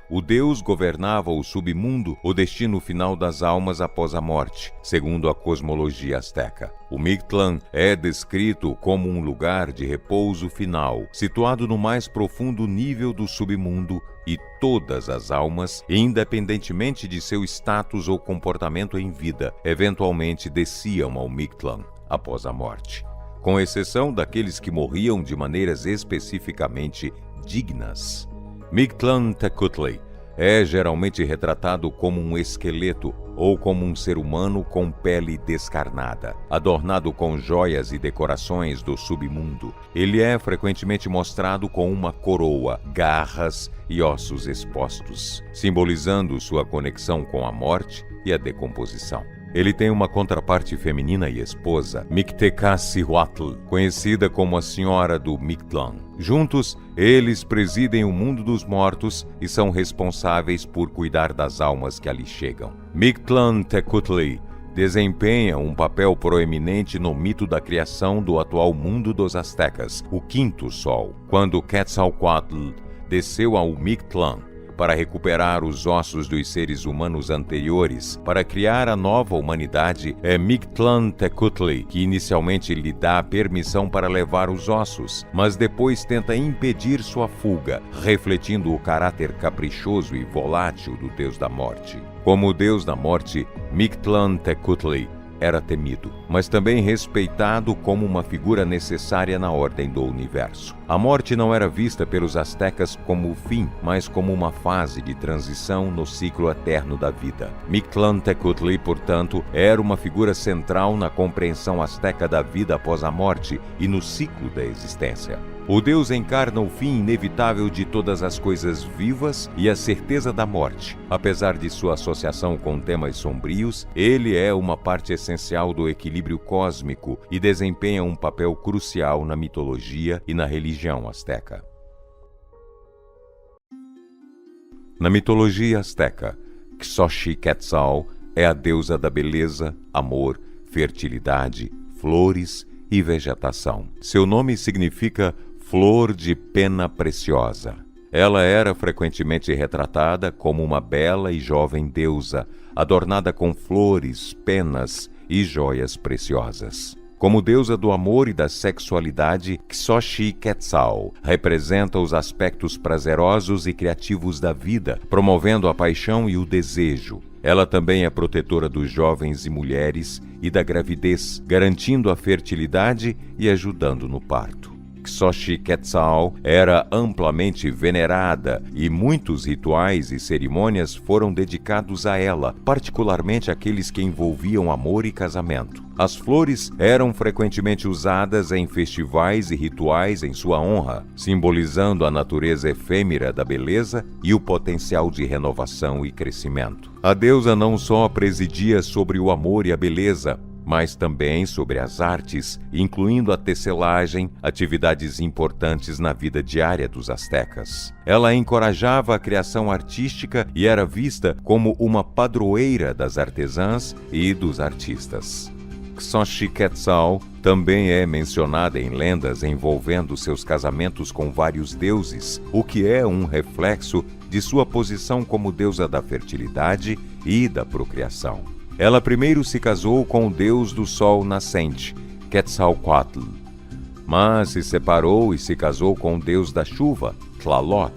o deus governava o submundo, o destino final das almas após a morte, segundo a cosmologia asteca. O Mictlán é descrito como um lugar de repouso final, situado no mais profundo nível do submundo, e todas as almas, independentemente de seu status ou comportamento em vida, eventualmente desciam ao Mictlán após a morte, com exceção daqueles que morriam de maneiras especificamente dignas. Mictlantecutli é geralmente retratado como um esqueleto ou como um ser humano com pele descarnada, adornado com joias e decorações do submundo. Ele é frequentemente mostrado com uma coroa, garras e ossos expostos, simbolizando sua conexão com a morte e a decomposição. Ele tem uma contraparte feminina e esposa, Mictecacihuatl, conhecida como a Senhora do Mictlán. Juntos, eles presidem o mundo dos mortos e são responsáveis por cuidar das almas que ali chegam. Mictlantecutli desempenha um papel proeminente no mito da criação do atual mundo dos astecas, o Quinto Sol, quando Quetzalcoatl desceu ao Mictlán para recuperar os ossos dos seres humanos anteriores, para criar a nova humanidade. É Mictlantecutli que inicialmente lhe dá permissão para levar os ossos, mas depois tenta impedir sua fuga, refletindo o caráter caprichoso e volátil do deus da morte. Como o deus da morte, Mictlantecutli era temido, mas também respeitado como uma figura necessária na ordem do universo. A morte não era vista pelos astecas como o fim, mas como uma fase de transição no ciclo eterno da vida. Mictlantecutli, portanto, era uma figura central na compreensão asteca da vida após a morte e no ciclo da existência. O deus encarna o fim inevitável de todas as coisas vivas e a certeza da morte. Apesar de sua associação com temas sombrios, ele é uma parte essencial do equilíbrio cósmico e desempenha um papel crucial na mitologia e na religião asteca. Na mitologia asteca, Xochiquetzal é a deusa da beleza, amor, fertilidade, flores e vegetação. Seu nome significa flor de pena preciosa. Ela era frequentemente retratada como uma bela e jovem deusa, adornada com flores, penas e joias preciosas. Como deusa do amor e da sexualidade, Xochiquetzal representa os aspectos prazerosos e criativos da vida, promovendo a paixão e o desejo. Ela também é protetora dos jovens e mulheres e da gravidez, garantindo a fertilidade e ajudando no parto. Xochiquetzal era amplamente venerada e muitos rituais e cerimônias foram dedicados a ela, particularmente aqueles que envolviam amor e casamento. As flores eram frequentemente usadas em festivais e rituais em sua honra, simbolizando a natureza efêmera da beleza e o potencial de renovação e crescimento. A deusa não só presidia sobre o amor e a beleza, mas também sobre as artes, incluindo a tecelagem, atividades importantes na vida diária dos astecas. Ela encorajava a criação artística e era vista como uma padroeira das artesãs e dos artistas. Xochiquetzal também é mencionada em lendas envolvendo seus casamentos com vários deuses, o que é um reflexo de sua posição como deusa da fertilidade e da procriação. Ela primeiro se casou com o deus do sol nascente, Quetzalcoatl, mas se separou e se casou com o deus da chuva, Tlaloc.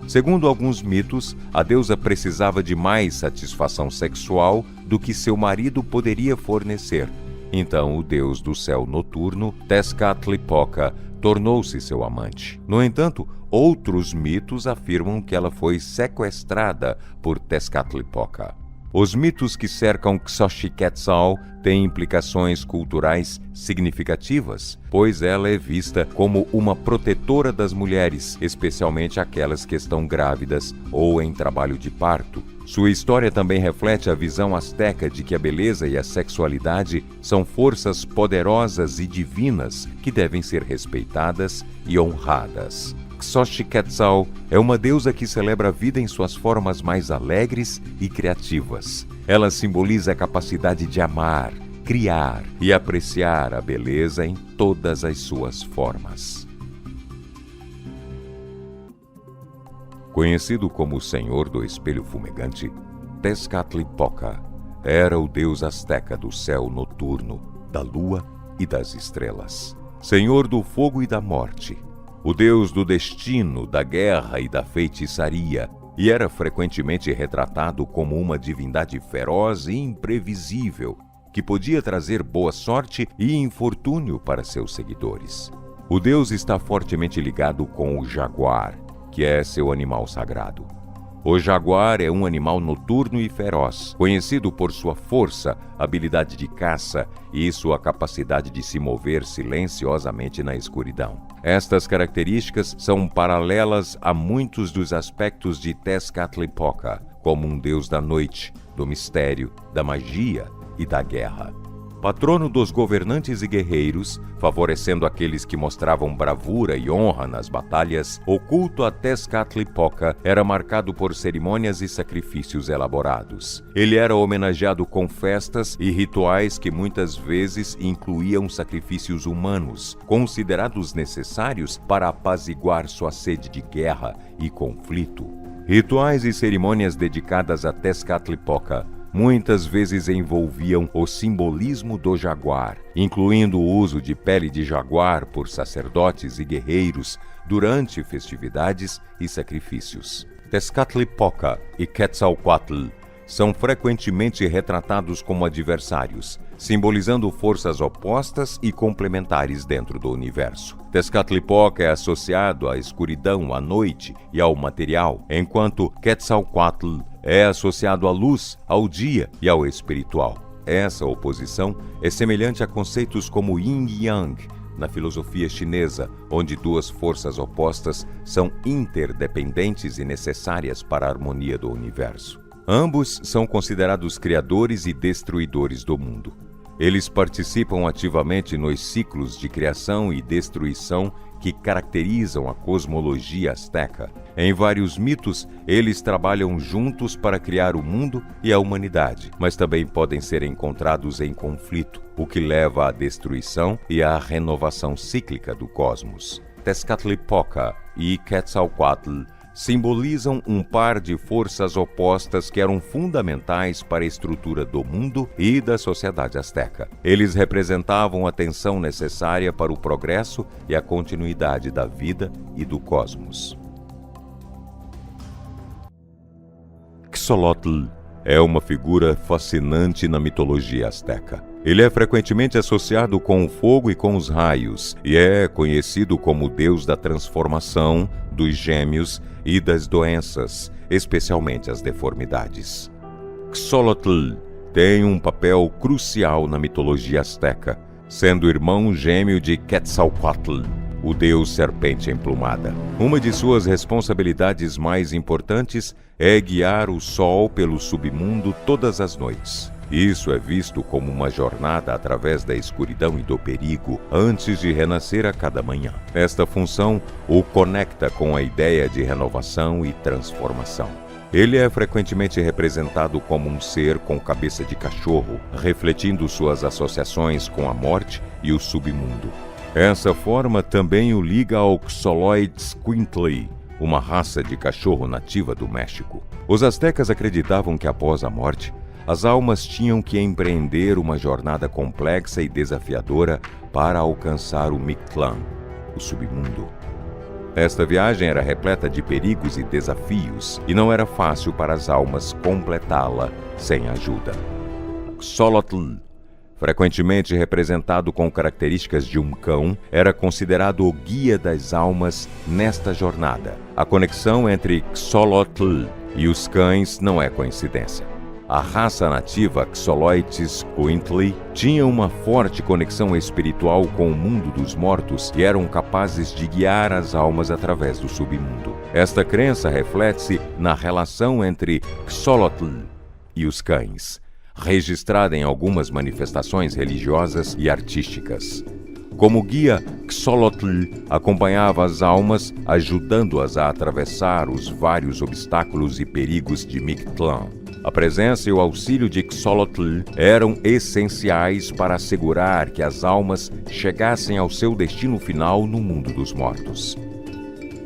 Segundo alguns mitos, a deusa precisava de mais satisfação sexual do que seu marido poderia fornecer. Então o deus do céu noturno, Tezcatlipoca, tornou-se seu amante. No entanto, outros mitos afirmam que ela foi sequestrada por Tezcatlipoca. Os mitos que cercam Xochiquetzal têm implicações culturais significativas, pois ela é vista como uma protetora das mulheres, especialmente aquelas que estão grávidas ou em trabalho de parto. Sua história também reflete a visão asteca de que a beleza e a sexualidade são forças poderosas e divinas que devem ser respeitadas e honradas. Xochiquetzal é uma deusa que celebra a vida em suas formas mais alegres e criativas. Ela simboliza a capacidade de amar, criar e apreciar a beleza em todas as suas formas. Conhecido como o Senhor do Espelho Fumegante, Tezcatlipoca era o deus asteca do céu noturno, da lua e das estrelas. Senhor do fogo e da morte, o deus do destino, da guerra e da feitiçaria, e era frequentemente retratado como uma divindade feroz e imprevisível, que podia trazer boa sorte e infortúnio para seus seguidores. O deus está fortemente ligado com o jaguar, que é seu animal sagrado. O jaguar é um animal noturno e feroz, conhecido por sua força, habilidade de caça e sua capacidade de se mover silenciosamente na escuridão. Estas características são paralelas a muitos dos aspectos de Tezcatlipoca, como um deus da noite, do mistério, da magia e da guerra. Patrono dos governantes e guerreiros, favorecendo aqueles que mostravam bravura e honra nas batalhas, o culto a Tezcatlipoca era marcado por cerimônias e sacrifícios elaborados. Ele era homenageado com festas e rituais que muitas vezes incluíam sacrifícios humanos, considerados necessários para apaziguar sua sede de guerra e conflito. Rituais e cerimônias dedicadas a Tezcatlipoca muitas vezes envolviam o simbolismo do jaguar, incluindo o uso de pele de jaguar por sacerdotes e guerreiros durante festividades e sacrifícios. Tezcatlipoca e Quetzalcoatl são frequentemente retratados como adversários, simbolizando forças opostas e complementares dentro do universo. Tezcatlipoca é associado à escuridão, à noite e ao material, enquanto Quetzalcoatl é associado à luz, ao dia e ao espiritual. Essa oposição é semelhante a conceitos como Yin e Yang na filosofia chinesa, onde duas forças opostas são interdependentes e necessárias para a harmonia do universo. Ambos são considerados criadores e destruidores do mundo. Eles participam ativamente nos ciclos de criação e destruição que caracterizam a cosmologia asteca. Em vários mitos, eles trabalham juntos para criar o mundo e a humanidade, mas também podem ser encontrados em conflito, o que leva à destruição e à renovação cíclica do cosmos. Tezcatlipoca e Quetzalcoatl simbolizam um par de forças opostas que eram fundamentais para a estrutura do mundo e da sociedade asteca. Eles representavam a tensão necessária para o progresso e a continuidade da vida e do cosmos. Xolotl é uma figura fascinante na mitologia asteca. Ele é frequentemente associado com o fogo e com os raios, e é conhecido como o deus da transformação, dos gêmeos e das doenças, especialmente as deformidades. Xolotl tem um papel crucial na mitologia asteca, sendo irmão gêmeo de Quetzalcoatl, o deus serpente emplumada. Uma de suas responsabilidades mais importantes é guiar o sol pelo submundo todas as noites. Isso é visto como uma jornada através da escuridão e do perigo antes de renascer a cada manhã. Esta função o conecta com a ideia de renovação e transformação. Ele é frequentemente representado como um ser com cabeça de cachorro, refletindo suas associações com a morte e o submundo. Essa forma também o liga ao Xoloitzcuintli, uma raça de cachorro nativa do México. Os astecas acreditavam que após a morte, as almas tinham que empreender uma jornada complexa e desafiadora para alcançar o Mictlán, o submundo. Esta viagem era repleta de perigos e desafios, e não era fácil para as almas completá-la sem ajuda. Xolotl, frequentemente representado com características de um cão, era considerado o guia das almas nesta jornada. A conexão entre Xolotl e os cães não é coincidência. A raça nativa Xoloitzcuintli tinha uma forte conexão espiritual com o mundo dos mortos e eram capazes de guiar as almas através do submundo. Esta crença reflete-se na relação entre Xolotl e os cães, registrada em algumas manifestações religiosas e artísticas. Como guia, Xolotl acompanhava as almas, ajudando-as a atravessar os vários obstáculos e perigos de Mictlán. A presença e o auxílio de Xolotl eram essenciais para assegurar que as almas chegassem ao seu destino final no mundo dos mortos.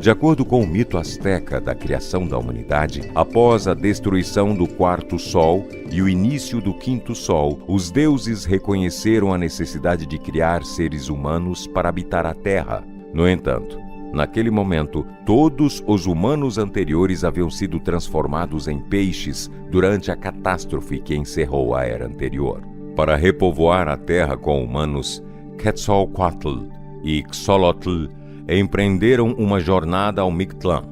De acordo com o mito asteca da criação da humanidade, após a destruição do quarto sol e o início do quinto sol, os deuses reconheceram a necessidade de criar seres humanos para habitar a Terra. No entanto, naquele momento, todos os humanos anteriores haviam sido transformados em peixes durante a catástrofe que encerrou a era anterior. Para repovoar a Terra com humanos, Quetzalcoatl e Xolotl empreenderam uma jornada ao Mictlán,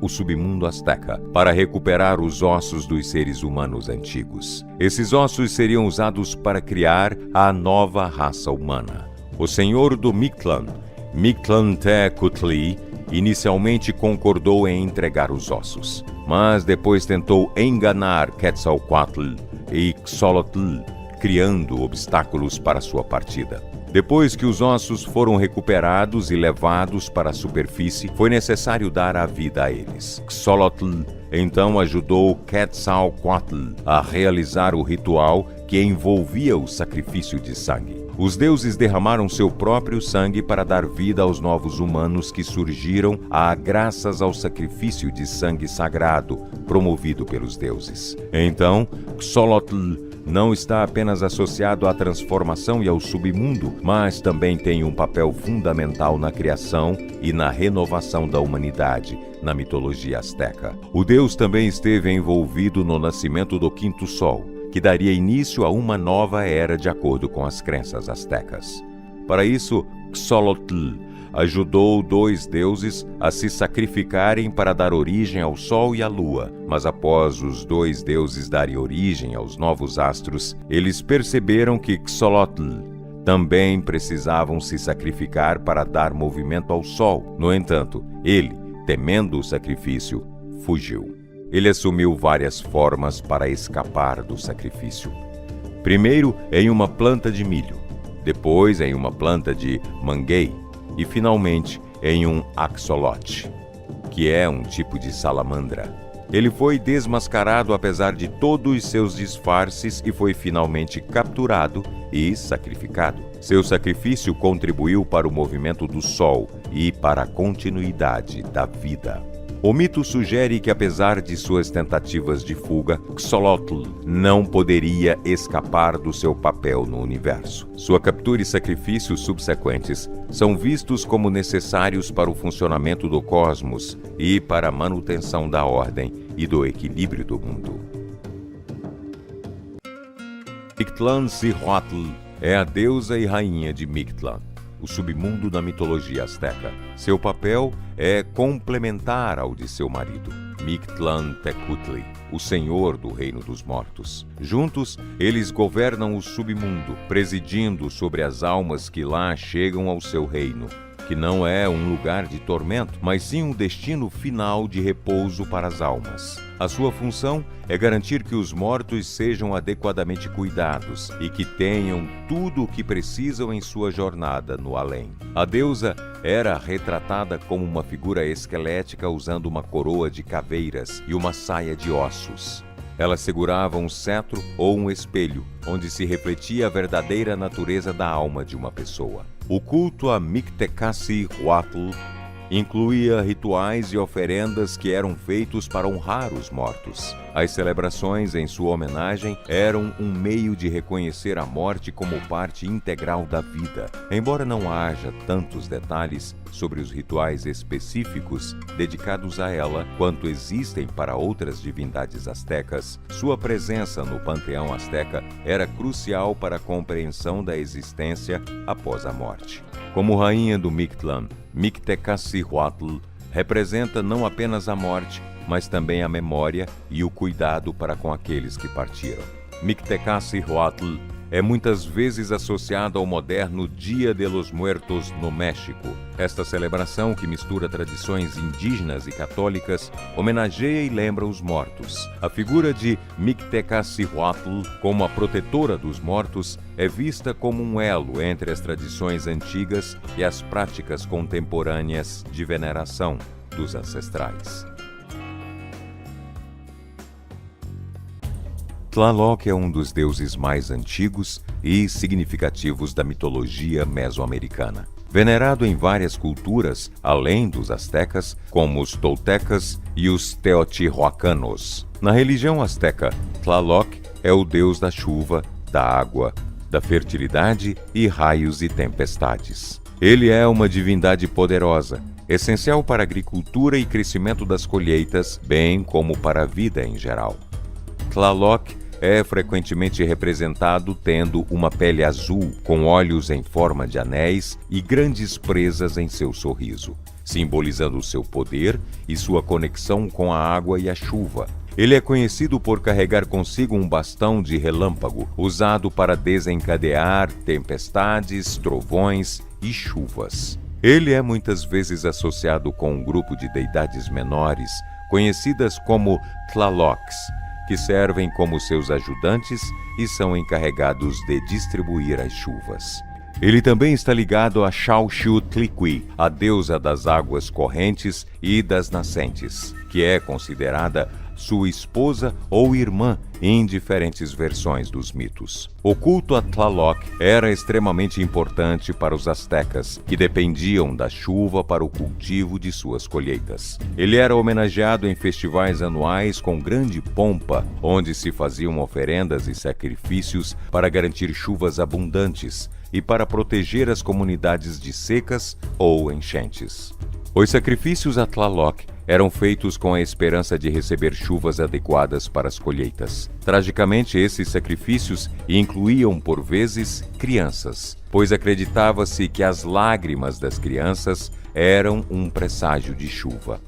o submundo asteca, para recuperar os ossos dos seres humanos antigos. Esses ossos seriam usados para criar a nova raça humana. O senhor do Mictlán, Mictlantecutli, inicialmente concordou em entregar os ossos, mas depois tentou enganar Quetzalcoatl e Xolotl, criando obstáculos para sua partida. Depois que os ossos foram recuperados e levados para a superfície, foi necessário dar a vida a eles. Xolotl então ajudou Quetzalcoatl a realizar o ritual que envolvia o sacrifício de sangue. Os deuses derramaram seu próprio sangue para dar vida aos novos humanos que surgiram graças ao sacrifício de sangue sagrado promovido pelos deuses. Então, Xolotl não está apenas associado à transformação e ao submundo, mas também tem um papel fundamental na criação e na renovação da humanidade, na mitologia asteca. O deus também esteve envolvido no nascimento do quinto sol, que daria início a uma nova era de acordo com as crenças astecas. Para isso, Xolotl ajudou 2 deuses a se sacrificarem para dar origem ao Sol e à Lua, mas após os 2 deuses darem origem aos novos astros, eles perceberam que Xolotl também precisavam se sacrificar para dar movimento ao Sol. No entanto, ele, temendo o sacrifício, fugiu. Ele assumiu várias formas para escapar do sacrifício. Primeiro em uma planta de milho, depois em uma planta de manguei e finalmente em um axolote, que é um tipo de salamandra. Ele foi desmascarado apesar de todos seus disfarces e foi finalmente capturado e sacrificado. Seu sacrifício contribuiu para o movimento do Sol e para a continuidade da vida. O mito sugere que, apesar de suas tentativas de fuga, Xolotl não poderia escapar do seu papel no universo. Sua captura e sacrifícios subsequentes são vistos como necessários para o funcionamento do cosmos e para a manutenção da ordem e do equilíbrio do mundo. Mictlantecuhtli é a deusa e rainha de Mictlán, o submundo da mitologia asteca. Seu papel é complementar ao de seu marido, Mictlantecutli, o senhor do reino dos mortos. Juntos, eles governam o submundo, presidindo sobre as almas que lá chegam ao seu reino, que não é um lugar de tormento, mas sim um destino final de repouso para as almas. A sua função é garantir que os mortos sejam adequadamente cuidados e que tenham tudo o que precisam em sua jornada no além. A deusa era retratada como uma figura esquelética usando uma coroa de caveiras e uma saia de ossos. Ela segurava um cetro ou um espelho, onde se refletia a verdadeira natureza da alma de uma pessoa. O culto a Mictecacihuatl incluía rituais e oferendas que eram feitos para honrar os mortos. As celebrações em sua homenagem eram um meio de reconhecer a morte como parte integral da vida. Embora não haja tantos detalhes sobre os rituais específicos dedicados a ela quanto existem para outras divindades astecas, sua presença no panteão asteca era crucial para a compreensão da existência após a morte. Como rainha do Mictlán, Mictecacihuatl representa não apenas a morte, mas também a memória e o cuidado para com aqueles que partiram. Mictecacihuatl é muitas vezes associada ao moderno Dia de los Muertos no México. Esta celebração, que mistura tradições indígenas e católicas, homenageia e lembra os mortos. A figura de Mictecacihuatl, como a protetora dos mortos, é vista como um elo entre as tradições antigas e as práticas contemporâneas de veneração dos ancestrais. Tlaloc é um dos deuses mais antigos e significativos da mitologia mesoamericana. venerado em várias culturas, além dos astecas, como os toltecas e os teotihuacanos. Na religião asteca, Tlaloc é o deus da chuva, da água, da fertilidade e raios e tempestades. Ele é uma divindade poderosa, essencial para a agricultura e crescimento das colheitas, bem como para a vida em geral. Tlaloc é frequentemente representado tendo uma pele azul, com olhos em forma de anéis e grandes presas em seu sorriso, simbolizando seu poder e sua conexão com a água e a chuva. Ele é conhecido por carregar consigo um bastão de relâmpago, usado para desencadear tempestades, trovões e chuvas. Ele é muitas vezes associado com um grupo de deidades menores, conhecidas como Tlalocs, que servem como seus ajudantes e são encarregados de distribuir as chuvas. Ele também está ligado a Xauxiutlicue, a deusa das águas correntes e das nascentes, que é considerada sua esposa ou irmã em diferentes versões dos mitos. O culto a Tlaloc era extremamente importante para os astecas, que dependiam da chuva para o cultivo de suas colheitas. Ele era homenageado em festivais anuais com grande pompa, onde se faziam oferendas e sacrifícios para garantir chuvas abundantes e para proteger as comunidades de secas ou enchentes. Os sacrifícios a Tlaloc eram feitos com a esperança de receber chuvas adequadas para as colheitas. Tragicamente, esses sacrifícios incluíam, por vezes, crianças, pois acreditava-se que as lágrimas das crianças eram um presságio de chuva.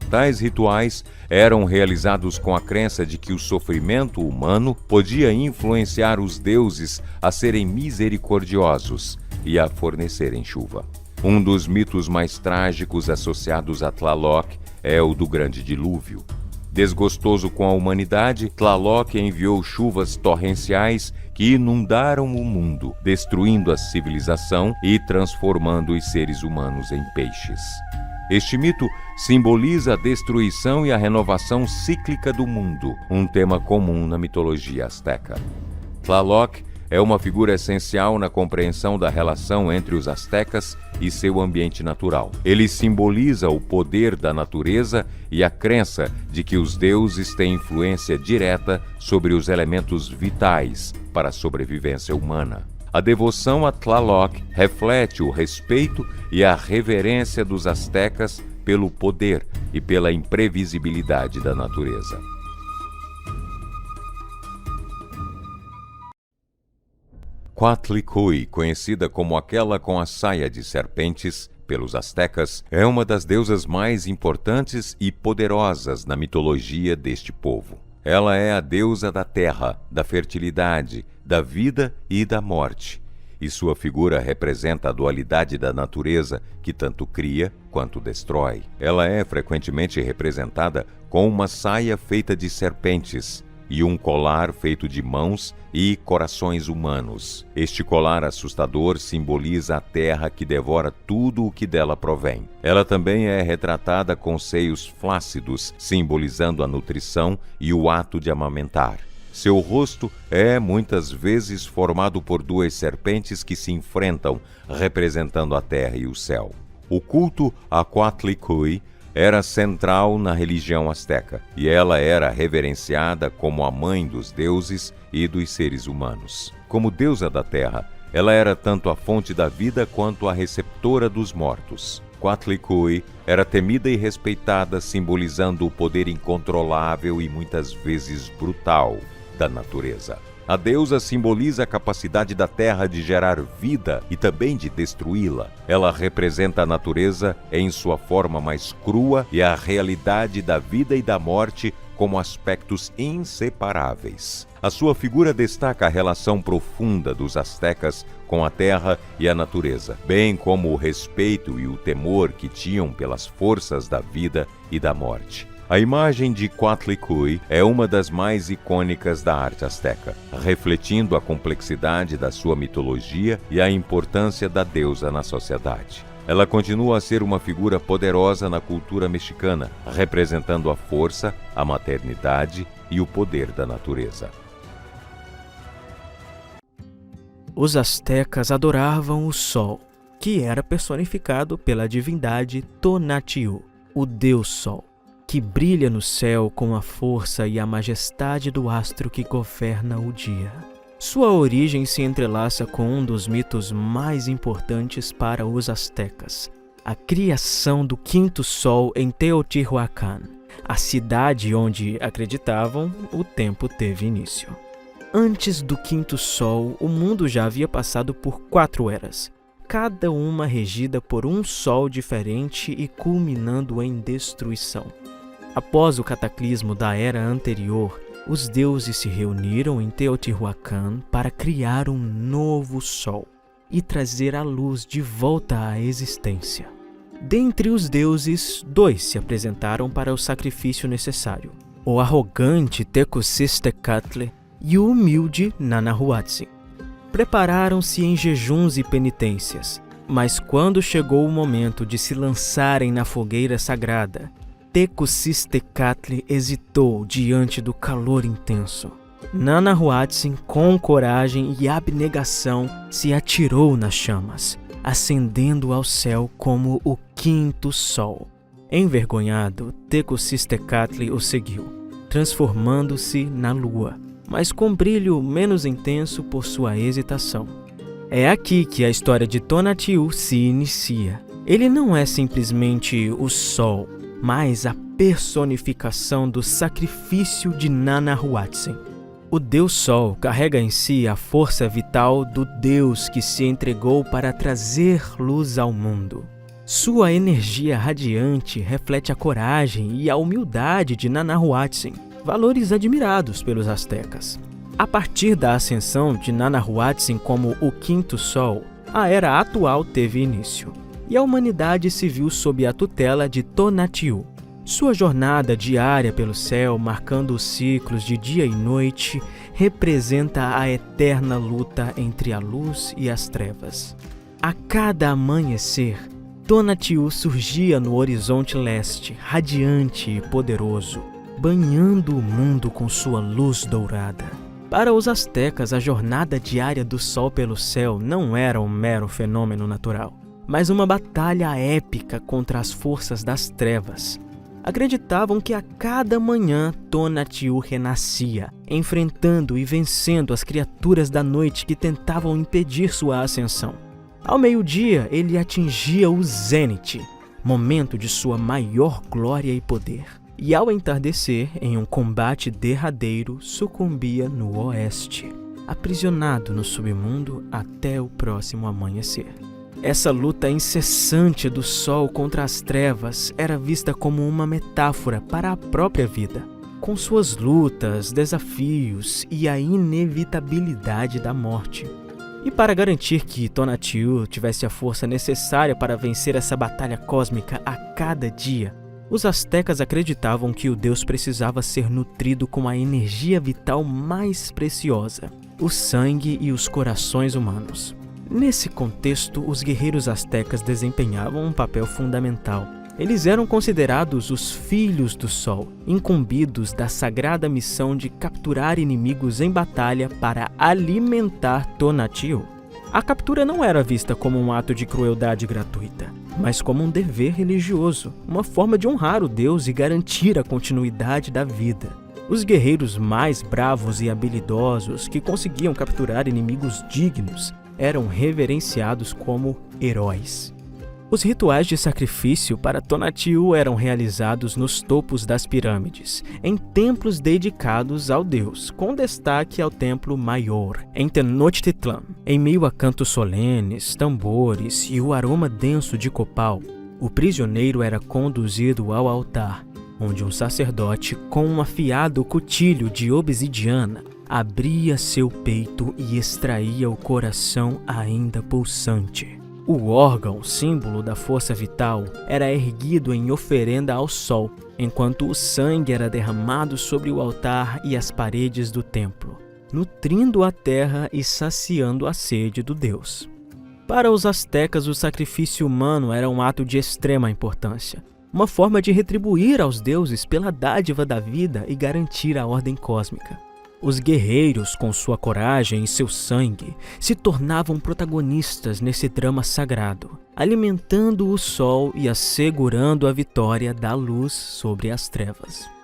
Tais rituais eram realizados com a crença de que o sofrimento humano podia influenciar os deuses a serem misericordiosos e a fornecerem chuva. Um dos mitos mais trágicos associados a Tlaloc é o do Grande Dilúvio. Desgostoso com a humanidade, Tlaloc enviou chuvas torrenciais que inundaram o mundo, destruindo a civilização e transformando os seres humanos em peixes. Este mito simboliza a destruição e a renovação cíclica do mundo, um tema comum na mitologia asteca. Tlaloc é uma figura essencial na compreensão da relação entre os astecas e seu ambiente natural. Ele simboliza o poder da natureza e a crença de que os deuses têm influência direta sobre os elementos vitais para a sobrevivência humana. A devoção a Tlaloc reflete o respeito e a reverência dos astecas pelo poder e pela imprevisibilidade da natureza. Coatlicue, conhecida como aquela com a saia de serpentes pelos astecas, é uma das deusas mais importantes e poderosas na mitologia deste povo. Ela é a deusa da terra, da fertilidade, da vida e da morte, e sua figura representa a dualidade da natureza que tanto cria quanto destrói. Ela é frequentemente representada com uma saia feita de serpentes e um colar feito de mãos e corações humanos. Este colar assustador simboliza a terra que devora tudo o que dela provém. Ela também é retratada com seios flácidos, simbolizando a nutrição e o ato de amamentar. Seu rosto é muitas vezes formado por duas serpentes que se enfrentam, representando a terra e o céu. O culto a Coatlicue era central na religião asteca, e ela era reverenciada como a mãe dos deuses e dos seres humanos. Como deusa da terra, ela era tanto a fonte da vida quanto a receptora dos mortos. Coatlicue era temida e respeitada, simbolizando o poder incontrolável e muitas vezes brutal da natureza. A deusa simboliza a capacidade da terra de gerar vida e também de destruí-la. Ela representa a natureza em sua forma mais crua e a realidade da vida e da morte como aspectos inseparáveis. A sua figura destaca a relação profunda dos astecas com a terra e a natureza, bem como o respeito e o temor que tinham pelas forças da vida e da morte. A imagem de Coatlicue é uma das mais icônicas da arte asteca, refletindo a complexidade da sua mitologia e a importância da deusa na sociedade. Ela continua a ser uma figura poderosa na cultura mexicana, representando a força, a maternidade e o poder da natureza. Os astecas adoravam o sol, que era personificado pela divindade Tonatiuh, o Deus Sol, que brilha no céu com a força e a majestade do astro que governa o dia. Sua origem se entrelaça com um dos mitos mais importantes para os astecas, a criação do quinto sol em Teotihuacan, a cidade onde, acreditavam, o tempo teve início. Antes do quinto sol, o mundo já havia passado por 4 eras, cada uma regida por um sol diferente e culminando em destruição. Após o cataclismo da era anterior, os deuses se reuniram em Teotihuacan para criar um novo sol e trazer a luz de volta à existência. Dentre os deuses, 2 se apresentaram para o sacrifício necessário: o arrogante Tecocistecatl e o humilde Nanahuatzin. Prepararam-se em jejuns e penitências, mas quando chegou o momento de se lançarem na fogueira sagrada, Tecocistecatl hesitou diante do calor intenso. Nanahuatzin, com coragem e abnegação, se atirou nas chamas, ascendendo ao céu como o quinto sol. Envergonhado, Tecocistecatl o seguiu, transformando-se na lua, mas com brilho menos intenso por sua hesitação. É aqui que a história de Tonatiuh se inicia. Ele não é simplesmente o sol, mas a personificação do sacrifício de Nanahuatzin. O Deus Sol carrega em si a força vital do Deus que se entregou para trazer luz ao mundo. Sua energia radiante reflete a coragem e a humildade de Nanahuatzin, valores admirados pelos astecas. A partir da ascensão de Nanahuatzin como o quinto sol, a era atual teve início, e a humanidade se viu sob a tutela de Tonatiuh. Sua jornada diária pelo céu, marcando os ciclos de dia e noite, representa a eterna luta entre a luz e as trevas. A cada amanhecer, Tonatiuh surgia no horizonte leste, radiante e poderoso, banhando o mundo com sua luz dourada. Para os astecas, a jornada diária do sol pelo céu não era um mero fenômeno natural, mas uma batalha épica contra as forças das trevas. Acreditavam que a cada manhã Tonatiuh renascia, enfrentando e vencendo as criaturas da noite que tentavam impedir sua ascensão. Ao meio-dia, ele atingia o zênite, momento de sua maior glória e poder. E ao entardecer, em um combate derradeiro, sucumbia no oeste, aprisionado no submundo até o próximo amanhecer. Essa luta incessante do sol contra as trevas era vista como uma metáfora para a própria vida, com suas lutas, desafios e a inevitabilidade da morte. E para garantir que Tonatiuh tivesse a força necessária para vencer essa batalha cósmica a cada dia, os astecas acreditavam que o deus precisava ser nutrido com a energia vital mais preciosa, o sangue e os corações humanos. Nesse contexto, os guerreiros astecas desempenhavam um papel fundamental. Eles eram considerados os filhos do sol, incumbidos da sagrada missão de capturar inimigos em batalha para alimentar Tonatiuh. A captura não era vista como um ato de crueldade gratuita, mas como um dever religioso, uma forma de honrar o deus e garantir a continuidade da vida. Os guerreiros mais bravos e habilidosos que conseguiam capturar inimigos dignos eram reverenciados como heróis. Os rituais de sacrifício para Tonatiuh eram realizados nos topos das pirâmides, em templos dedicados ao deus, com destaque ao templo maior, em Tenochtitlan. Em meio a cantos solenes, tambores e o aroma denso de copal, o prisioneiro era conduzido ao altar, onde um sacerdote, com um afiado cutilho de obsidiana, abria seu peito e extraía o coração ainda pulsante. O órgão, símbolo da força vital, era erguido em oferenda ao sol, enquanto o sangue era derramado sobre o altar e as paredes do templo, nutrindo a terra e saciando a sede do deus. Para os astecas, o sacrifício humano era um ato de extrema importância, uma forma de retribuir aos deuses pela dádiva da vida e garantir a ordem cósmica. Os guerreiros, com sua coragem e seu sangue, se tornavam protagonistas nesse drama sagrado, alimentando o sol e assegurando a vitória da luz sobre as trevas.